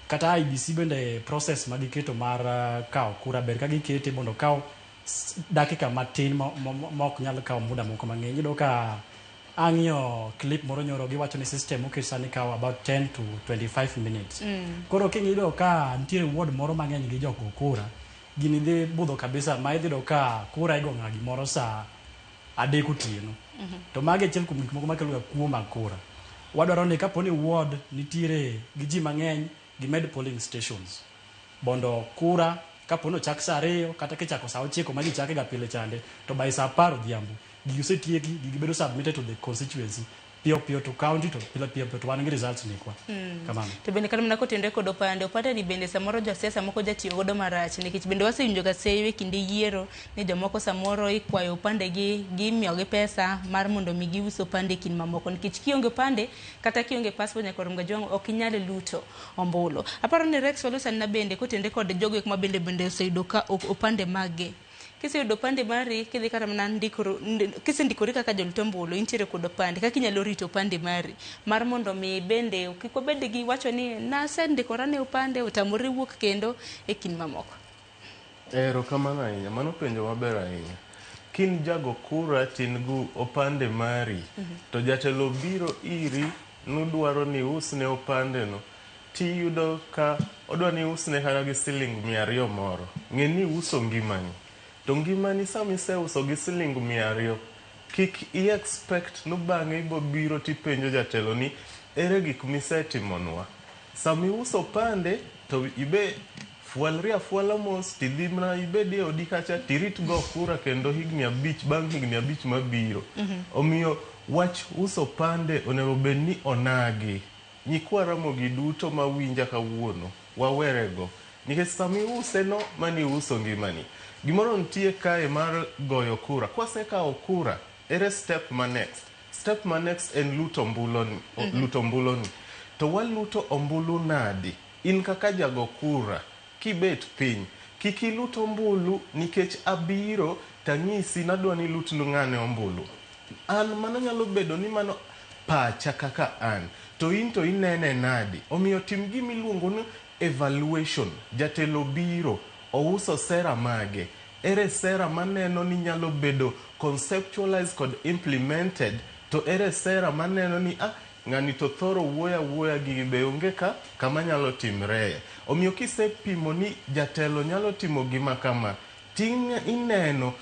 kata IBC bende process magiketo mar kao kura ber ka gikete bondo kao dakika matin mok nyalo kao muda moko mang'eny. Yudo ka ang'io clip moro nyoro giwacho ni system oket sani kao about 10 to 25 minutes koro king'ido ka ntiere ward moro mang'eny gi joko kura gini dhi budho kabisa ma idhido ka kura igo ng'agi moro saa 3 otieno to mage achiel kuom gik moko makelo kuo mag kura. Wadwaro ni kaponi ward nitiere gi ji mang'eny gimed polling stations bondo kura kaponi ochak saa 2 kata kichako saa 9 ma gichake ga pile chande to by saa 10 odhiambo gigi osetieki gibedo submitted to the constituency piyo to county to piyo to wan gi results ni kwa kamano. To bende kana mnako tende kod opande ni bende samoro josiasa moko jatiyo godo marach nikech bende wasewinjo ga seyo kinde yiero ni jomoko samoro ikwayo opande gi gimiyo gi pesa mar mondo mi giuso opande kin mamoko nikech kionge opande kata kionge passport nyaka rum ga jongo ok inyal luto ombulu. Aparo ni Rex Walusa na bende kotende kod jogo ma bende oseyudo ka opande mage kiseyudo opande mari kidhi kata mana kisendikori kaka joluto ombulu intiere kod opande kaka inyalo rito opande mari mar mondo mi bende kik obed gi wacho ni nasendikora ne opande otamore wuok kendo e kin mamoko. Erokamano ahinya, mano penjo maber ahinya kin jago kura tin gu opande mari to jatelo biro iri nudwaro ni usne opande no tiyudo ka odwa ni usne kata gi siling 200 moro ng'e ni uso ngimani to ngimani sama iseuso gi siling 200 kik i-expect no bang'e ibo biro tipenjo jatelo ni ere gik misetimonwa sama iuso opande to ibe fualri afuala mos tidhi mana ibedi e odi kacha tirit go kura kendo higni 5 bang' higni 5 mabiro omiyo wach uso opande onego bed ni onagi nyikwa Ramogi duto mawinja kawuono wawerego nikech sama iuse no mani uso ngimani gimoro nitie kae mar goyo kura kwasekawo kura ere step ma next en luto ombuloni to waluto ombulu nadi in kaka jago kura kibet piny kik ilut ombulu nikech abiro tanyisi nadwa ni lutnu ng'ane ombulu an mano nyalo bedo ni mano pacha kaka an to in to inene nadi omiyo tim gimiluongo ni evaluation jatelo biro ouso sera mage ere sera maneno ni nyalo bedo conceptualized kod implemented to ere sera maneno ni ng'ani to thoro wuoya gi be onge ka kama nyalo timre omiyo kisepimo ni jatelo nyalo timo gima kama ting ineno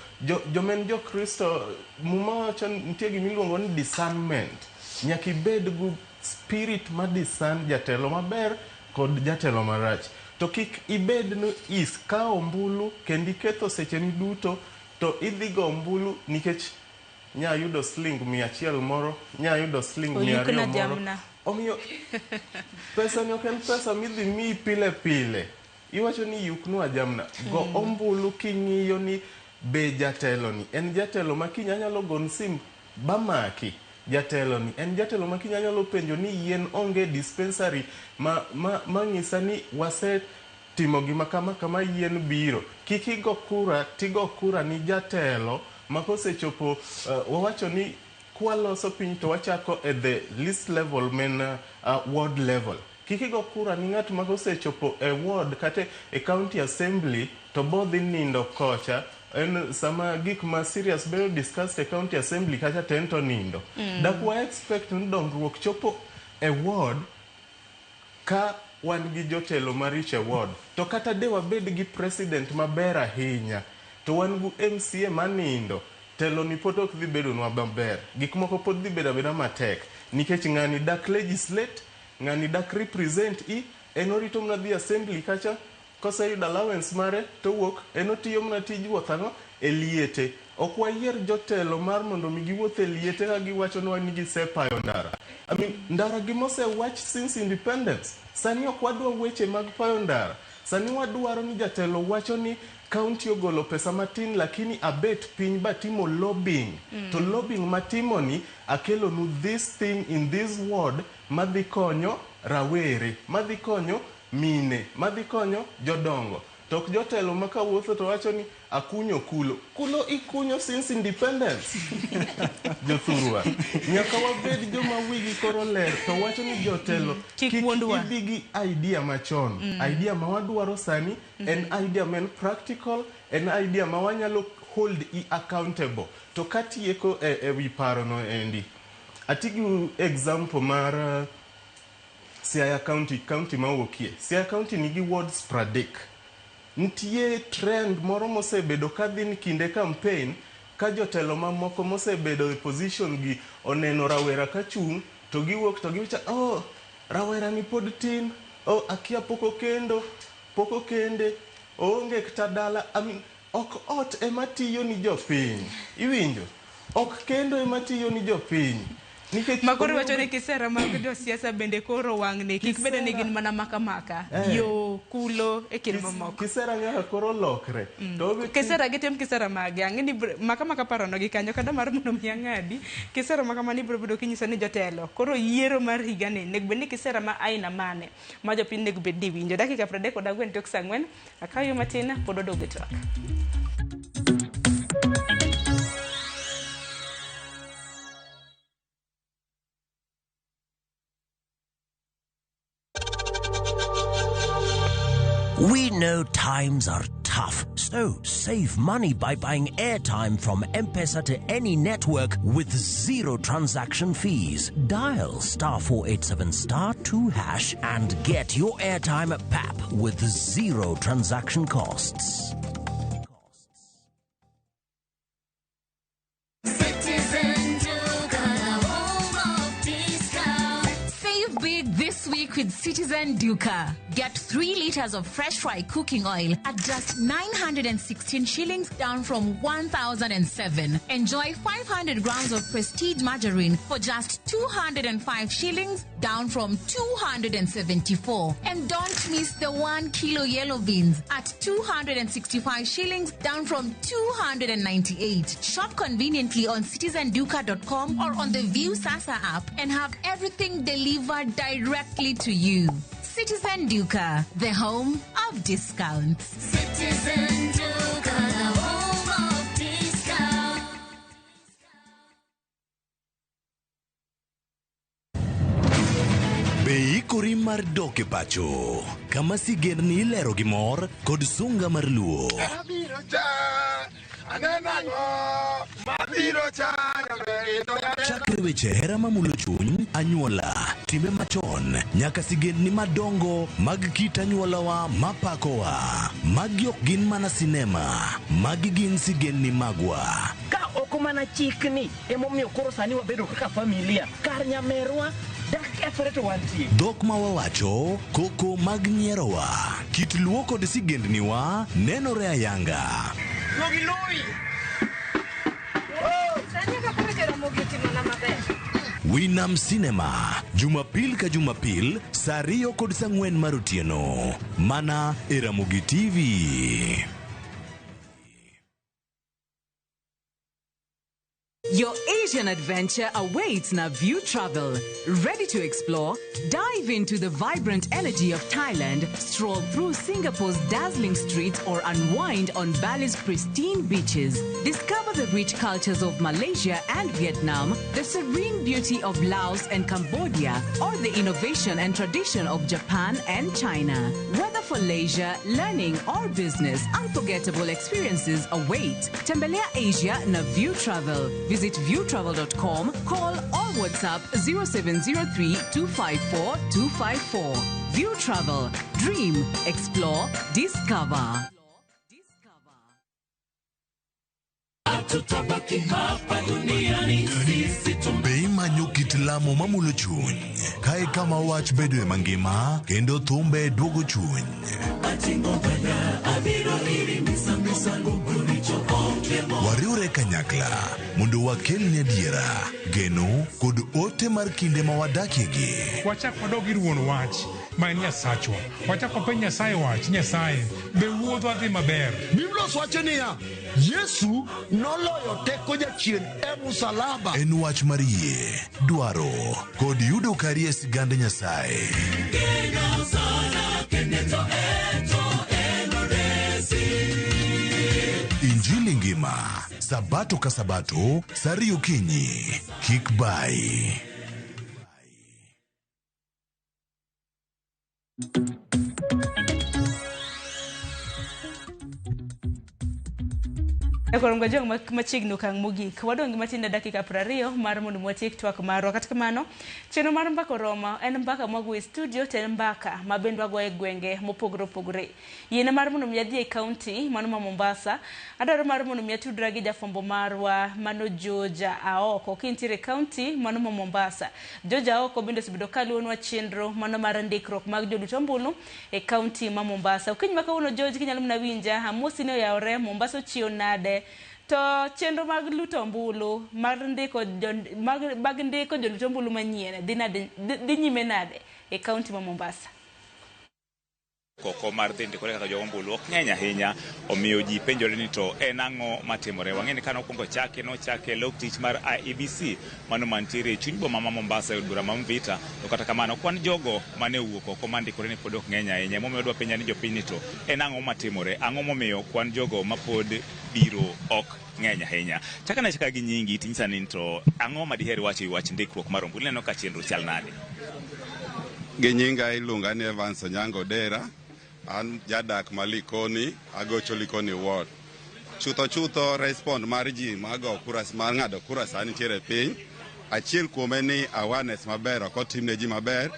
jomen Kristo muma wacho nitie gimiluongo ni discernment nyaka ibed gu spirit ma discern jatelo maber kod jatelo marach to kik ibed no ka ombulu kendi ketho secheni duto to idhi go ombulu nikech nya yudo sling 100 moro nya yudo sling 200 moro omiyo pesa ni oken pesa midhi mi pile iwacho ni yuknu ajamna go ombulu king'iyo ni be jatelo ni en jatelo ma kinyalo gon sim bamaki jatelo ni en jatelo ma kinyalo penjo ni yien onge dispensary ma ng'isa ni wase timo gima kama yien biro kikigo kura tigo kura ni jatelo makosechopo wawacho ni kwaloso piny to wachako at the least level men ward level kikigo kura ni ng'at makosechopo e ward kata e county assembly to bodhi nindo kocha en sama gik ma serious bedo discussed e county assembly kacha tento nindo dakwa expect ni dongruok chopo e ward ka wan gi jotelo mariche ward to kata de wabed gi president maber ahinya to wan gu MCA manindo telo ni pod ok dhi bedo nwa maber gik moko pod dhi bedo matek nikech ng'ani dak legislate ng'ani dak represent enorito mna dhi assembly kacha koseyudo allowance mare to wuok enotiyo mna tij wuothano e liete ok wayier jotelo mar mondo mi giwuothe liete ka giwacho ni wan gisepayo ndara ndara gimosewach since independence sani ok wadwa weche mag payo ndara sani wadwaro ni jatelo wacho ni county ogolo pesa matin lakini abet piny batimo lobbying to lobbying matimo ni akelo nu this thing in this ward madhi konyo rawere madhi konyo mine madhi konyo jodongo tok jotelo makawuotho to wacho ni akunyo kulo ikunyo since independence jothurwa nyaka wabed joma wigi koro ler to wacho ni jotelo kik ibi gi idea machon idea ma wadwaro sani en idea men practical en idea ma wanyalo hold accountable to katieko e wi paro no endi atigi example mar Siaya county mawuokie Siaya county nigi wards 30 nitie trend moro mosebedo kadhi ni kinde campaign ka jotelo mamoko mosebedo e position gi oneno rawera kachung to giwuok to giwacho rawera ni pod tin akia poko kende onge kata dala ok ot ema tiyo ni jopiny iwinjo ok kendo ema tiyo ni jopiny makoro wacho ni kisera mag josiasa bende koro wang'ne kik bede ni gin mana maka yo kulo e kind mamoko kisera nyaka koro lokre kisera gitem kisera mage ang'eni maka parono gi kanyo kada mar mondo mi ang'adi kisera maka mani biro bedo kinyiso ni jotelo koro yiero mar higa ni nego bed ni kisera ma aina mane ma jopiny nego bed ni winjo dakika 34 tok saa 4 akayo matin pod odog twak. We know times are tough. tough. So save money by buying airtime from M-Pesa to any network with zero transaction fees. Dial *487*2# and get your airtime PAP with zero transaction costs. This week with Citizen Duca. Get 3 liters of fresh fry cooking oil at just 916 shillings, down from 1,007. Enjoy 500 grams of prestige margarine for just 205 shillings, down from 274. And don't miss the 1 kilo yellow beans at 265 shillings, down from 298. Shop conveniently on citizenduca.com or on the View Sasa app and have everything delivered directly to you. Citizen Duca, the home of discounts. Citizen Duca, the home of discounts. Beikori mar doke pacho, kama sigendni lero gimor kod sunga mar luo. Chakre weche hera mamulo chuny, anyuola, timbe machon, nyaka sigendni madongo mag kit anyuolawa mapakowa. Magi ok gin mana sinema, magi gin sigendni magwa. Ka ok mana chikni emomiyo koro sani wabedo kaka familia, kar nyamerwa dak efereto wantie. Dhok ma wawacho, koko mag nyierowa, kit luo kod sigendniwa nenore ayanga. Winam Cinema, Jumapil ka Jumapil, saa 2 kod saa 4 mar otieno. Mana e Ramogi TV. Your Asian adventure awaits na View Travel. Ready to explore? Dive into the vibrant energy of Thailand, stroll through Singapore's dazzling streets, or unwind on Bali's pristine beaches. Discover the rich cultures of Malaysia and Vietnam, the serene beauty of Laos and Cambodia, or the innovation and tradition of Japan and China. Whether for leisure, learning, or business, unforgettable experiences await. Tembelea Asia na View Travel. Visit viewtravel.com, call or WhatsApp 0703-254-254. View Travel. Dream, explore, discover. Bei manyo kit lamo mamulo chuny. Kae kama wach bedo e mangima, kendo thumbe duogo chuny. Wariure kanyakla mondo wakelne adiera, geno kod ote mar kinde ma wadakiegi. Wachak wadog ir wuon wach ma en Nyasachwa. Wachak wapenj Nyasaye wach, Nyasaye be wuodhwa dhi maber. Biblos wacho niya, Yesu noloyo teko jachien e msalaba. En wach mar yie, dwaro kod yudo kari e sigand Nyasaye. Injili ngima, sabato ka sabato, saa 2 okinyi, kik bai. Ekoro jong machiegni okang' mogik. Wadong' matin na dakika 20 mar mondo mwatiek twak marwa. Kata kamano, chenro mar mbaka Roma en mbaka mwago e studio, to en mbaka mabendwa go e gwenge mopogore opogore. Yiene mar mondo myadhi e county mano ma Mombasa. Adwaro mar mondo myatudra gi jafombo marwa mano Joja Aoko kintiere county mano ma Mombasa. Joja Aoko bende osebedo kaluonwa chenro mano mar ndikruok mag jolut ombulu e county ma Mombasa. Okiny ma kawuono George kinyalo mna winja, amosi ne oyawre, Mombasa ochiew nade. To chenro mag luto ombulu mag ndiko jolut ombulu manyien dhi nyime nade e county ma Mombasa. Koko mar dhi ndikore kaka jo ombulu ok ng'eny ahinya, omiyo ji penjore ni to en ang'o matimore. Wang'eni ka nokwongo nochake lok tich mar IEBC mano mantiere e chuny boma ma Mombasa e od bura ma Mvita. To kata kamano kwan jogo mane owuok oko mandikore ni pod ok ng'eny ahinya, momiyo dwa penja ni jopiny ni to en ang'o matimore, ang'o momiyo kwan jogo ma pod biro ok ng'eny ahinya. Chaka gi nyingi tinyisa ni to ang'o madiher wacho e wach ndikruok mar ombulu, neno ka chenro chal nade? Gi nyinga iluonga ni Evans Onyango Dera. an jadak Malikoni, agocho Likoni ward. Chutho respond mar ji mago kura mar ng'ado kura sani tiere piny. Achiel kuome ni awareness maber ok otimne ji maber.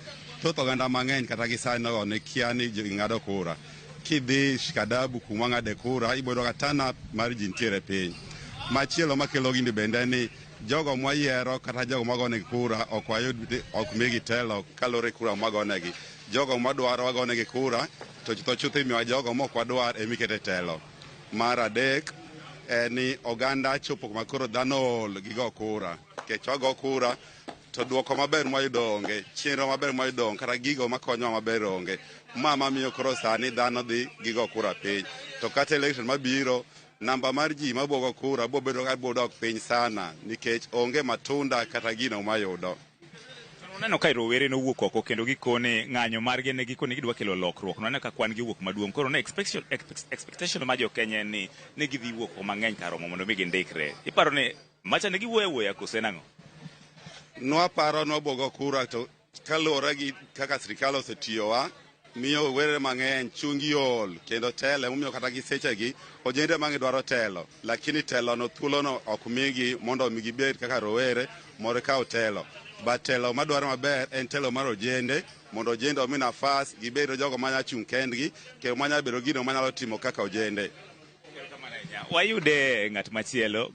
Thoth oganda mang'eny kata gi sani no ne kia ni ji ng'ado kura. Kidhi Shikadabu kuma ng'ade kura ibodo ka tana mar ji nitiere piny. Machielo makelo gini bende ni jogo mwayiero kata jogo magonegi kura ok migi telo kalore kura magonegi. Jogo madwaro wagonegi kura to chutho imiwa jogo mok wadwar emikete telo. Mar adek ni oganda chopo kuma koro dhano ol gigo kura. Kech wago kura to duoko maber mwayudo onge, chenro maber mwayudo onge, kata gigo makonyo maber onge. Mamiyo koro sani dhano dhi gigo kura piny. To kata election mabiro, namba mar ji mabogo kura bobedo ka bodok piny sana nikech onge matunda kata gino mayudo. Neno ka rowere nowuok oko kendo gikone ng'anyo margi ne gikone gidwa kelo lokruok. Neno ka kwan gi wuok maduong'. Koro ne expectation ma jo Kenya ni ne gidhi wuok mang'eny karomo mondo mi gindikre. Iparo ni macha ne giwuoyo kose nang'o? Nwaparo nwabogo kura to kaluwore gi kaka sirikal osetiyowa miyo were mang'eny chungi ol kendo tele momiyo kata gi sechegi ojende mang'eny dwaro telo, lakini telo no thuolono ok migi mondo migi bed kaka rowere mondo kaw telo. But telo madwaro maber en telo mar ojende mondo ojende omi nafas gibedo jogo manya chung' kendgi kendo manya bedo gino manyalo timo kaka ojende. Wayude ng'at machielo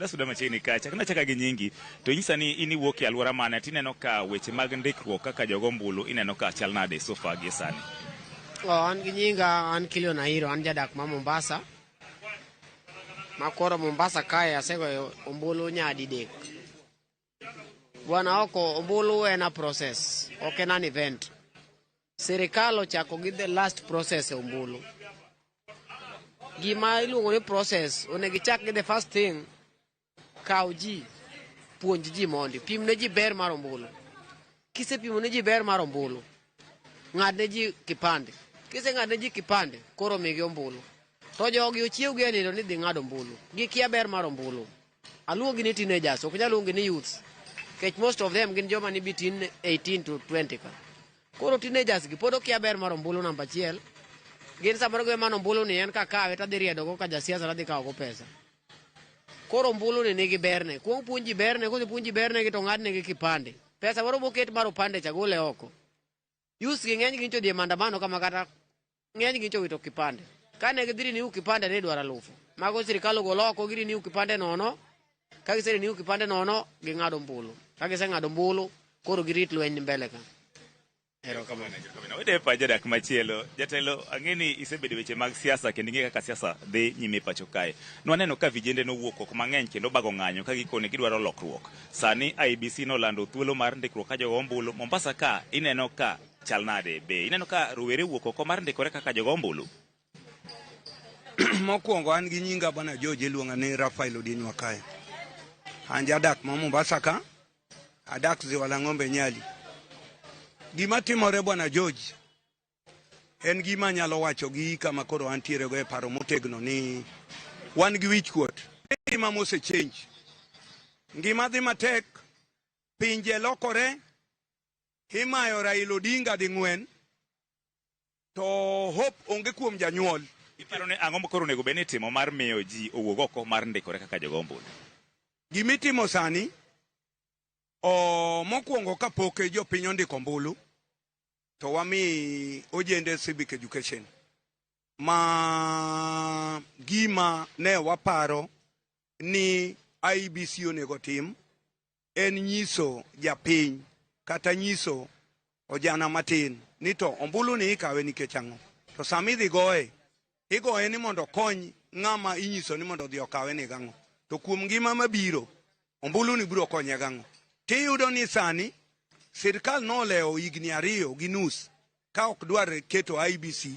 suda machiegni kacha kana chaka gi nyingi to nyisa ni ini wuok e alwora mane tineno ka weche mag ndikruok kaka jogo mbulu ineno ka chal nade so far gi sani. An gi nyinga an Kilio Nairo, an jadak ma Mombasa. Makoro Mombasa kae asego ombulu nyadidek. Bwana oko ombulu en a process, ok en an event. Sirikal ochako gi the last process e ombulu. Gima iluongo ni process onego ichak gi the first thing, kaw ji puonj ji mondi pimne ji ber mar ombulu. Kisepimo ne ji ber mar ombulu, ng'adne ji kipande. Kiseng'adne ji kipande koro migi ombulu. To jogi ochiew gi nindo ni dhi ng'ado ombulu, gikia ber mar ombulu. Aluongi ni teenagers, ok nyal luongi ni youths, kech most of them gin joma ni between 18 to 20 ka. Koro teenagers gi pod okia ber mar ombulu. Namba achiel, gin samoro go mano ombulu ni en kakawe tadhi riedo go ka jasiasa tadhi kawo go pesa. Koro ombulu ni nigi berne, kuong puonji berne, kose puonji berne gi to ng'adne gi kipande. Pesa moro moket mar opande cha gole oko. Youth gi ng'eny gincho dhi maandamano kama kata ng'eny gincho wito kipande. Kane gidhiri ni kipande ne dwara lufu. Mago sirikal ogolo oko giri ni kipande nono. Ka giseri ni kipande nono ging'ado ombulu. Ka giseng'ado ombulu koro girit lweny mbele ka. Ero kamano. Wede pa jadak machielo. Jatelo ang'eni isebedo weche mag siasa kendo ing'e kaka siasa dhi nyime pacho kae. Nwaneno ka vijende nowuok oko mang'eny kendo bago ng'anyo ka gikone gidwaro lokruok. Sani IEBC nolando thuolo mar ndikruok ka jogo ombulu. Mombasa ka ineno ka chal nade be. Ineno ka rowere wuok oko mar ndikore kaka jogo ombulu. Mokwongo an gi nyinga bwana George iluonga ni Rafael Odin Wakae. An jadak ma Mombasa ka, adak Ziwa la Ng'ombe Nyali. Gima timore bwana George en gima nyalo wacho gi kama koro antiere go e paro motegno ni wan gi wich kuot. Ngima mose change. Ngima dhi matek, pinje lokore, himayo Raila Odinga di ng'wen, to hope onge kuom janyuol. Iparo ni ang'o mokoro nego beni timo mar miyo ji owuog oko mar ndikore kaka jogo ombulu? Gimitimo sani, mokwongo kapok jopiny ondiko ombulu, to wami ojende civic education. Ma gima ne waparo ni IEBC onego tim en nyiso japiny kata nyiso ojana matin ni to ombulu ni ikawe nikech ang'o. To sami dhi goye, igoye ni mondo kony ng'ama inyiso ni mondo dhi okawe ni gang'o. To kuom ngima mabiro, ombulu ni biro konye gang'o. Tiyudo ni sani, sirikal noleo higni 2 gi nus ka ok dwar keto IEBC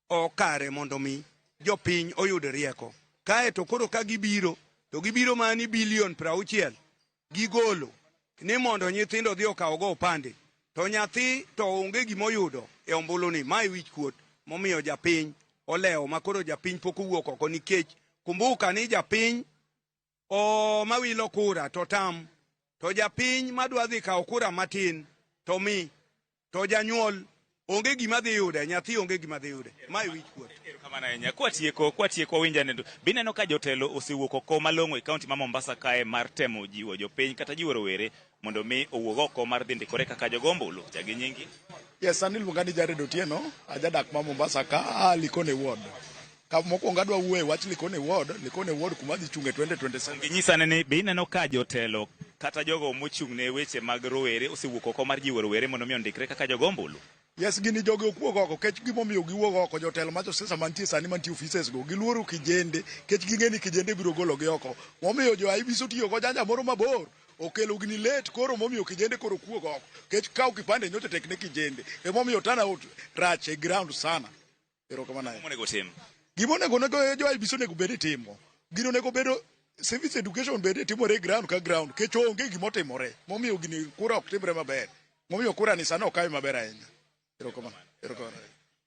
okare mondo mi jopiny oyud rieko. Kae to koro ka gibiro, to gibiro mani bilion 60 gigolo ni mondo nyithindo dhi okaw go opande. To nyathi to onge gimoyudo e ombulu ni, mai wich kuot momiyo japiny oleo makoro japiny pok owuok oko nikech kumbuka ni japiny mawilo kura to tam, to japiny madwa dhi kawo kura matin to mi, to janyuol onge gima dhi yude, nyathi onge gima dhi yude. Mae wich kuot. Kamano ahinya. Kwatieko winjanendo. Bineno ka jotelo osewuok oko malong'o e kaunti ma Mombasa kae mar temo jiwo jopiny kata jiwo rowere mondo mi owuog oko mar dhi ndikore kaka jogombulu. Jagi nyingi? Yes, an iluonga ni Jared Otieno, ajadak ma Mombasa ka Likone Ward. Ka mokwongo adwa wuoye wach Likone Ward kuma dhi chunge 2027. Ginyisane ni be ineno ka jotelo kata jogo mochung' ne weche mag rowere osewuok oko mar jiwo rowere mondo mi ondikre kaka jogombulu. Yes, gini jogo okuok oko, kech gimomiyo giwuok oko jotelo macho sesa mantie sani mantie offices go, giluoro kijende, kech ging'eni kijende biro gologi oko. Momiyo jo IBC otiyo go janja moro mabor, okelo gini late koro momiyo kijende koro kuok oko. Kech kaw kipande nyote tekne kijende. Momiyo turnout rach e ground sana. Erokamano. Monego tim. Gimonego jo IBC onego bed timo. Gino onego bedo civic education bed timore ground ka ground, kech onge gimotimore. Momiyo gini kura ok timre maber. Momiyo kura ni sana okawe maber ahinya.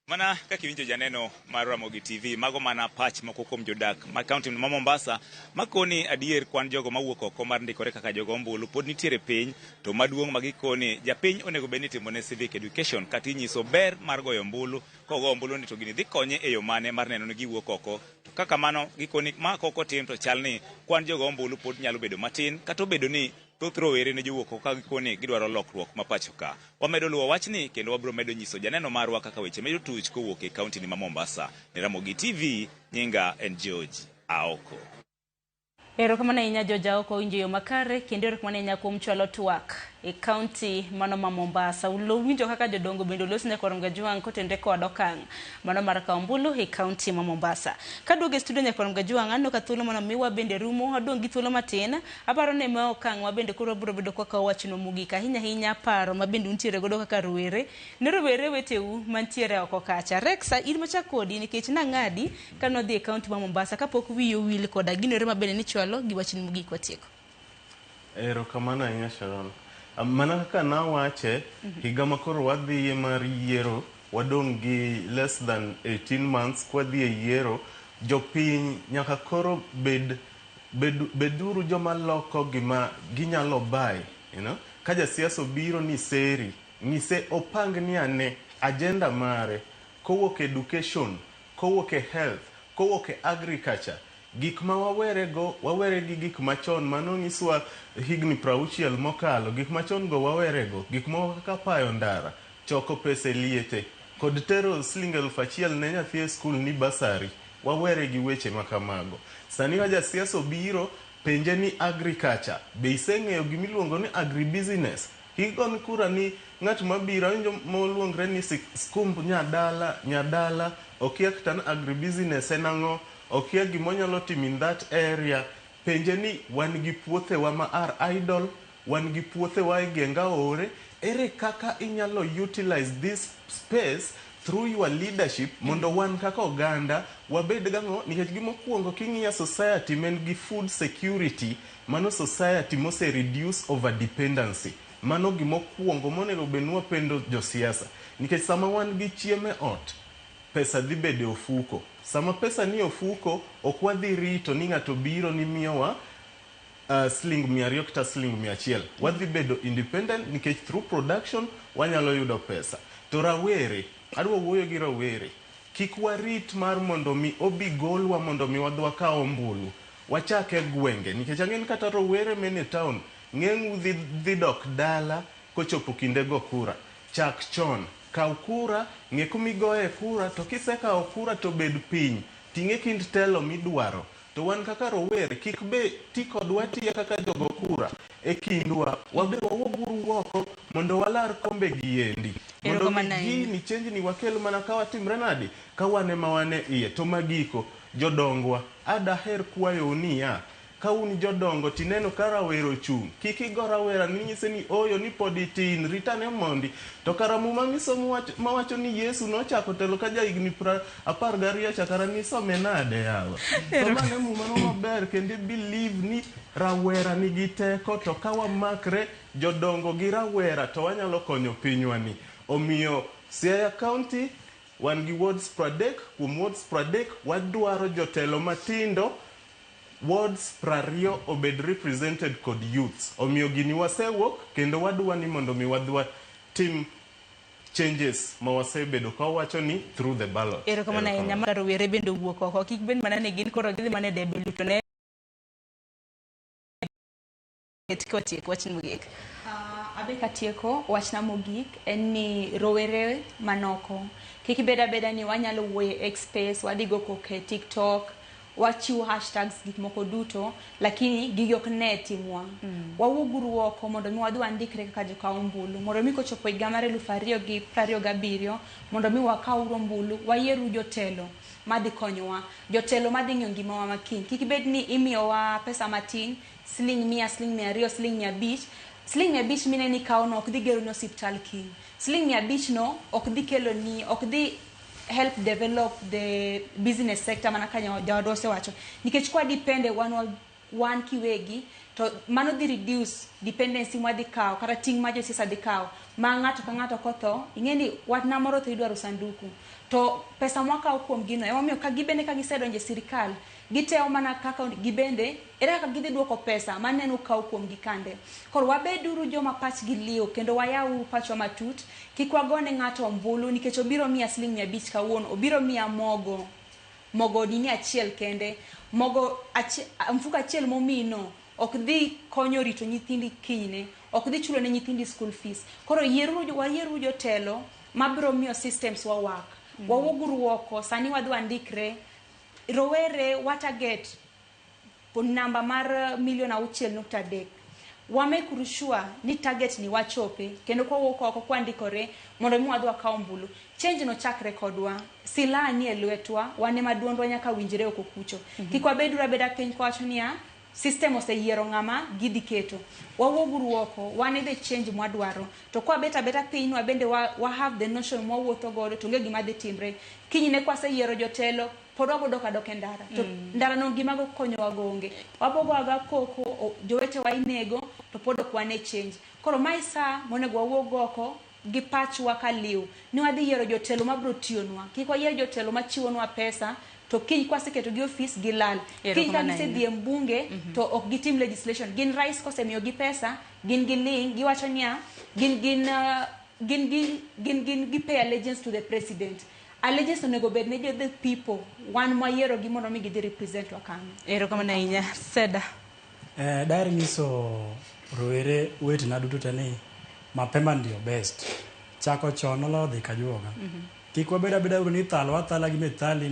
Mana kaka iwinjo janeno mar Ramogi TV, mago mana pach moko kuom jodak ma kaunti ma Mombasa makoni adier kwan jogo mawuok oko mar ndikore kaka jogombulu pod nitiere piny, to maduong' magikoni japiny onego bed ni timone civic education kata inyiso ber mar goyo ombulu. Kogo ombulu ni to gini dhi konye e yo mane mar neno ni giwuok oko. To kaka mano gikoni ma koko tim to chalni kwan jogo ombulu pod nyalo bedo matin kata obedo ni thoth rowere ne jowuok oko ka gikoni gidwaro lokruok ma pacho ka. Wamedo luwo wachni kendo wabiro medo nyiso janeno marwa kaka weche medo tuch kowuok e kaunti ni ma Mombasa. Ni Ramogi TV, nyinga en George Aoko. Erokamano ahinya George Aoko, winjo yo makare kendo erokamano ahinya kuom chwalo twak e kaunti mano ma Mombasa. Winjo kaka jodongo bende olosne kor Mgajwang' kotende kod okang' mano mar kawo ombulu e kaunti ma Mombasa. Kaduogo e studio nyakor Mgajwang' aneno ka thuolo mano miwa bende rumo, wadong' gi thuolo matin. Aparo ne ma okang' ma bende koro biro bedo kaka wachno mogik ahinya paro ma bende untiere godo kaka rowere. Ne rowere weteu mantiere oko kacha. Rexa in machakodi nikech nang'adi kano dhi e kaunti ma Mombasa kapok wiyo wil koda ginore ma bende ni chwalo gi wachni mogik watieko. Erokamano ahinya Sharon. Mana kaka nawache, higa makoro wadhiye mar yiero, wadong' gi less than 18 months kwa dhiye yiero, jopiny nyaka koro beduru joma loko gima ginyalo buy, you know? Ka jasiasa obiro ni seri, ng'ise opang ni ane agenda mare, kowuok education, kowuok e health, kowuok e agriculture. Gik ma wawere gi gik machon mano nyiswa higni 60 mokalo, gik machon go wawere go, gik moko kaka payo ndara, choko pesa liete, kod tero Sh1,000 ne nyathi e skul ni basari, wawere gi weche makamago. Sani ka jasiasa obiro penje ni agriculture, be iseng'eyo gimiluongo ni agribusiness? Higon kura ni ng'at mabiro winjo moluongre ni skumb nyadala, okia kata na agribusiness en ang'o, okia gimonyalo tim in that area. Penje ni wan gi puothewa ma are idle, wan gi puothewa e genga ore, ere kaka inyalo utilize this space through your leadership mondo wan kaka oganda wabed gang'o, nikech gimokwongo king'iya society men gi food security, mano society mose reduce over dependency. Mano gimokwongo monego benwa pendo josiasa, nikech sama wan gi chiemo e ot, pesa dhi bede ofuko. Sama pesa ni ofuko, ok wadhi rito ni ng'ato biro ni miyowa Sh200 kata Sh100. Wadhi bedo independent nikech through production wanyalo yudo pesa. To rawere, adwa wuoyo gi rawere, kik warit mar mondo mi obi golwa mondo mi wadwa ka ombulu. Wachake gwenge, nikech ang'en kata rawere mene town, ng'eng dhi dok dala kochopo kinde go kura. Chak chon, kaw kura, ng'e kumigoye kura, to kisekaw kura to bed piny, ting'e kind telo midwaro. To wan kaka rowere, kik be ti kodwa tiye kaka jogo kura e kindwa, wabe wawuoguru oko mondo walar kombe giendi. Mondo gini change ni wakel mana ka watimre nadi, ka wane ma wane iye. To magiko, jodongwa, adaher kwayo niya, ka un jodongo tineno ka rawero chung, kik igo rawera ninyise ni oyo ni pod itin, ritane mondi. To kara muma misomo mawacho ni Yesu nochako telo ka jahigni 12 chakara nisome nade yawa. To mane muma no maber kendo believe ni rawera nigi teko, to ka wamakre jodongo gi rawera to wanyalo konyo pinywa ni. Omiyo Siaya County wan gi wards 30, kuom wards 30 wadwaro jotelo matindo, wards 20 obed represented kod youths. Omiyo gini wasewuok kendo wadwa ni mondo mi wadwa tim changes ma wasebedo ka wacho ni through the ballot. Erokamano ahinya mar rowere bende wuok oko kik bed mana ni gin koro gidhi mana debe luto ne kotiek wach mogik. Abe katieko wachna mogik en ni rowere manoko kik beda ni wanyalo wuoyo e space wadhi go koke TikTok wachiwo hashtags gik moko duto lakini gigi ok ne timwa. Wawuoguru oko mondo mi wadhi wandikre kaka jokaw ombulu mondo mi kochopo higa mar 2027 mondo mi wakaw ombulu wayieru jotelo madhi konyowa, jotelo madhi ng'iyo ngimawa makiny. Kik bed ni imiyowa pesa matin, siling 100, siling 200, siling 500. Siling 500 mine ni kawo no ok dhi gero ni hospital kiny. Siling 500 no ok dhi kelo ni, ok dhi help develop the business sector mana kanyo jawadwa osewacho. Nikech kwa depende wan kiwegi to mano dhi reduce dependency mwadhi kawo kata ting' ma josiasa dhi kawo ma ng'ato ka ng'ato kotho ing'eni watna moro to idwaro sanduku to pesa mwakawo kuom gino emomiyo ka gibende ka gisedonje sirikal giteo mana kaka gibende ere kaka gidhi duoko pesa maneno kawo kuom gikande. Koro wabeduru joma pachgi liw kendo wayaw pachwa matut kik wagone ng'ato ombulu nikech obiro miya siling 500 kawuono obiro miya mogo dini achiel kende mogo mfuko achiel momino ok dhi konyo rito nyithindi kinyne, ok dhi chulo ne nyithindi school fees. Koro wayieru jotelo mabiro miyo systems wawak. Wawuoguru oko sani wadhi wandikre rowere watarget namba mar 6.3 wamekuru sure ni target ni wachope kendo kwa wuok oko kwandikore mondo mi wadhi wakaw ombulu. Change no chakre kodwa sila ni e lwetwa wane maduondwa nyaka winjre oko kucho. Kik wabedura beda piny kwacho niya system oseyiero ng'ama gidhi keto. Wawuoguru oko wane the change mwadwaro to kwa beta piny bende wa have the notion mwawuotho godo to onge gima dhi timre. Kinyne kwaseyiero jotelo pod wabodoka doke ndara to ndara no gima go konyowa gonge wabogo aga koko jowete wa inego to pod ok wane change. Koro maisa monego wawuog oko gi pachwa kaliw ni wadhi yiero jotelo mabro tiyonwa kik wayier jotelo machiwonwa pesa to kiny kwaseketo gi office gilal kiny ka gisedhi e mbunge to ok gitim legislation gin rais kosemiyo gi pesa gin giling giwacho niya gin pay allegiance to the president. Allegiance onego bed ne the people wan mayiero gi mondo mi gidhi represent wa kanyo. Erokamano ahinya Seda. Daher nyiso rowere wetena duto te ni mapema ndio best. Chako chon olo dhi kajuoga. Kik wabeda uru ni thalo athala gi methali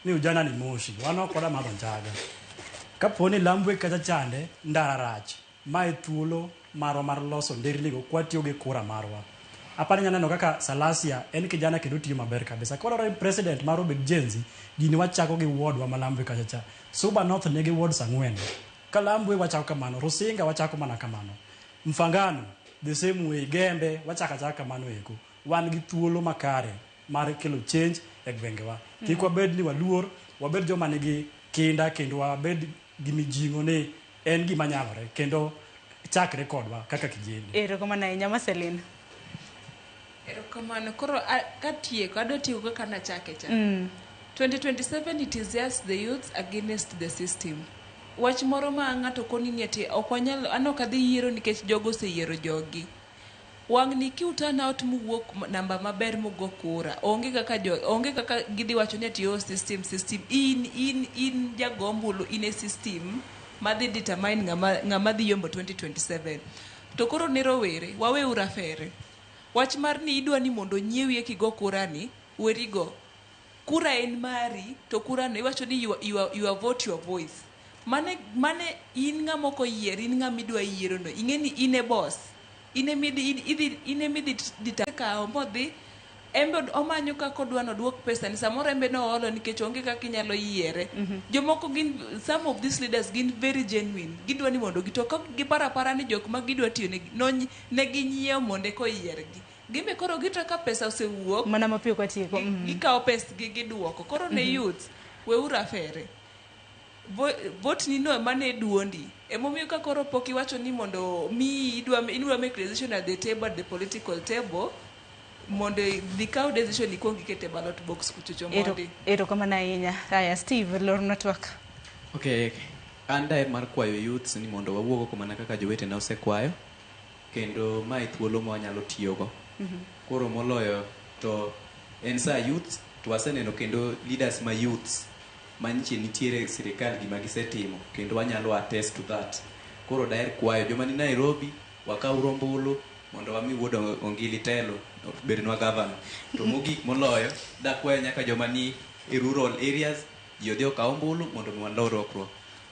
ni ujana ni moshi. Wano koda madho njaga. Kaponi Lambwe kacha chande ndara rach. Mae thuolo marwa mar loso nderni go kwatiyo gi kura marwa. Apani nyaneno kaka Salasia en kijana kendo tiyo maber kabisa. Koro president mar obed Genzi gini wachako gi ward wa Malambwe kacha. Suba North negi wards 4. Kalambwe wachako kamano, Rusinga wachako mana kamano. Mfangano the same way, Gembe wachaka kamano eko. Wan gi thuolo makare mar kelo change e gwengewa. Kik wabed ni waluor, wabed joma nigi kinda kendo wabed gi mijingo ne en gima nyalore kendo chakre kodwa kaka kijende. Erokamano ahinya Marceline. Erokamano koro katieko adwa tieko kaka nachake cha. 2027 it is just the youth against the system. Wach moro ma ng'ato koni ni ati ok wanyal anoka dhi yiero nikech jogo oseyiero jogi. Wang'ni kiutana ot muwuok namba maber mugo kura. Onge kaka gidhi wacho ni ati system in jagombulu in a system madhi determine ng'ama dhi yombo 2027. To koro ne rowere wawe urafere. Wach mar ni idwa ni mondo nyiewi kigo kura ni werigo. Kura en mari to kura no iwacho ni you vote your voice. Mane in ng'amoko yier in ng'ama idwa yiero no ing'eni in e boss. Ine midi ditaka modhi embe omanyo kako odwa no duok pesa ni samoro embe no olo nikech onge kaka inyalo yiere. Jomoko gin some of these leaders gin very genuine. Gidwa ni mondo gitok gi para ni jok ma gidwa tiyo ne ginyiewo mondo ko yiergi. Gimbe koro gito ka pesa osewuok mana mapiyo kwatieko. Gikawo pesa giduoko. Koro ne youth we urafere. Vote ni no mane duondi. Emomiyo ka koro pok iwacho ni mondo mi idwa make decision at the table, at the political table, mondo dikaw decision ikuong ikete ballot box kuchocho mondi. Erokamano ahinya. Haya Steve lor network. Okay, an daher mar kwayo youths ni mondo wawuog oko mana kaka jowetena osekwayo kendo mae thuolo ma wanyalo tiyogo. koro moloyo to en sa youth to waseneno kendo leaders ma youths manyiche nitiere e sirikal gima gisetimo kendo wanyalo attest to that. Koro daher kwayo joma ni Nairobi wakaw rombulu mondo wami wuod Ongili telo bednwa governor. To mogik moloyo dakwayo nyaka joma ni e rural areas ji odhi okaw ombulu mondo walo rokruok.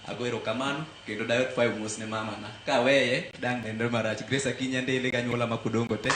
Ago erokamano kendo dayot fayo mos ne mama na kaweye dang nendo marach. Grace Akinya Ndele ganyuola makudongo te.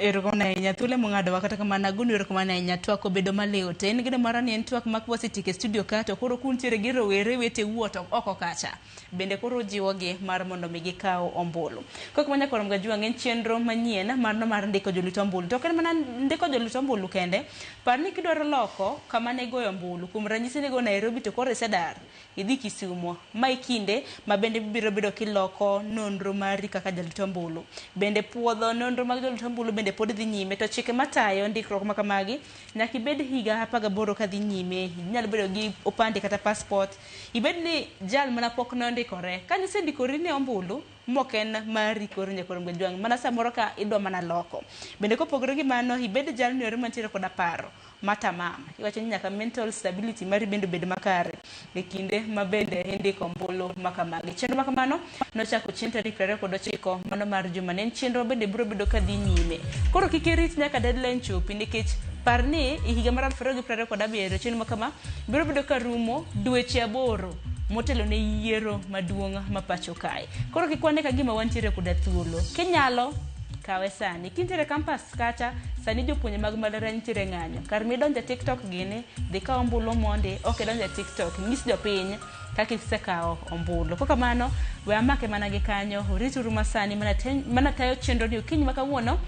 Erokamano ahinya Thuole mong'ado kata kamano agoni erokamano ahinya twak obedo maleo to en gino mara ni en twak makwasetieko e studio ka to koro kuntiere gi rowere wete wuoto oko kacha bende koro jiwogi mar mondo mi gikaw ombulu. Koko manya korom gajuang en chenro manyien mar ndiko jolut ombulu to en mana ndiko jolut ombulu kende par ni kidwaro loko kama ne goyo ombulu kuom ranyisi ne go Nairobi to koro isedar idhi Kisumu mai kinde ma bende biro bedo kiloko nonro mari kaka jolut ombulu bende puodho nonro mag jolut ombulu bende pod dhi nyime to chike matayo ndikruok ma kamagi nyaka ibed higa 18 ka dhi nyime inyalo bedo gi opande kata passport ibed ni jal mana pok nondikore ka nisendikori ne ombulu moken mari koro nyakorom gajuang mana samoro ka idwa mana loko bende kopogore gi mano ibed jal ni ore mantiere koda paro matamam iwacho ni nyaka mental stability mari bende bed makare e kinde ma bende indiko ombulu makamagi. Chenro makamano nochako chieng' tarik 29 mano mar juma ne chenro bende biro bedo ka dhi nyime koro kik irit nyaka deadline chopi nikech par ni higa mar 2027 chenro makama biro bedo ka rumo dweche 8 motelo ne yiero maduong' ma pacho kae. Koro kikwane ka gima wantiere koda thuolo kinyalo kawe sani kintiere campus kacha sani jopuonje mag mbalariany nitiere ng'anyo kar midonje TikTok gini dhi kaw ombulu monde ok donje TikTok nyis jopiny kaka isekawo ombulu. Koko kamano we amake mana gi kanyo orituru masani mana tayo chenro ni okinyi makawuono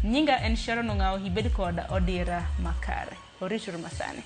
nyinga en Sharon Ong'ao ibed koda odira makare orituru masani.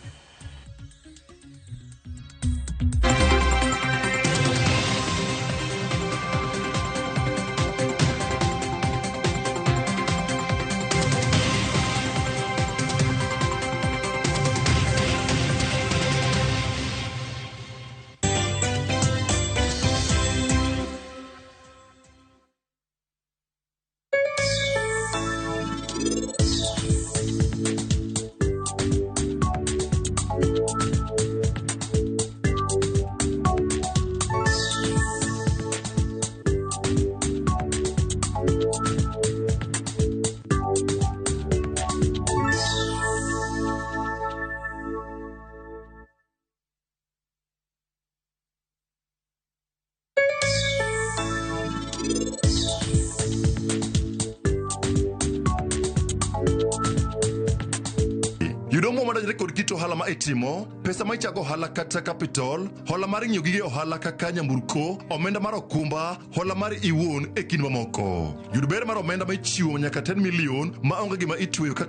Kod kit ohala ma itimo, pesa ma ichako ohala kata capital, hola mar ng'iyo gige ohala kaka nyamburko, omenda mar okumba, hola mar iwuon e kind mamoko. Yud ber mar omenda ma ichiwo nyaka 10 million ma onge gima itweyo kaka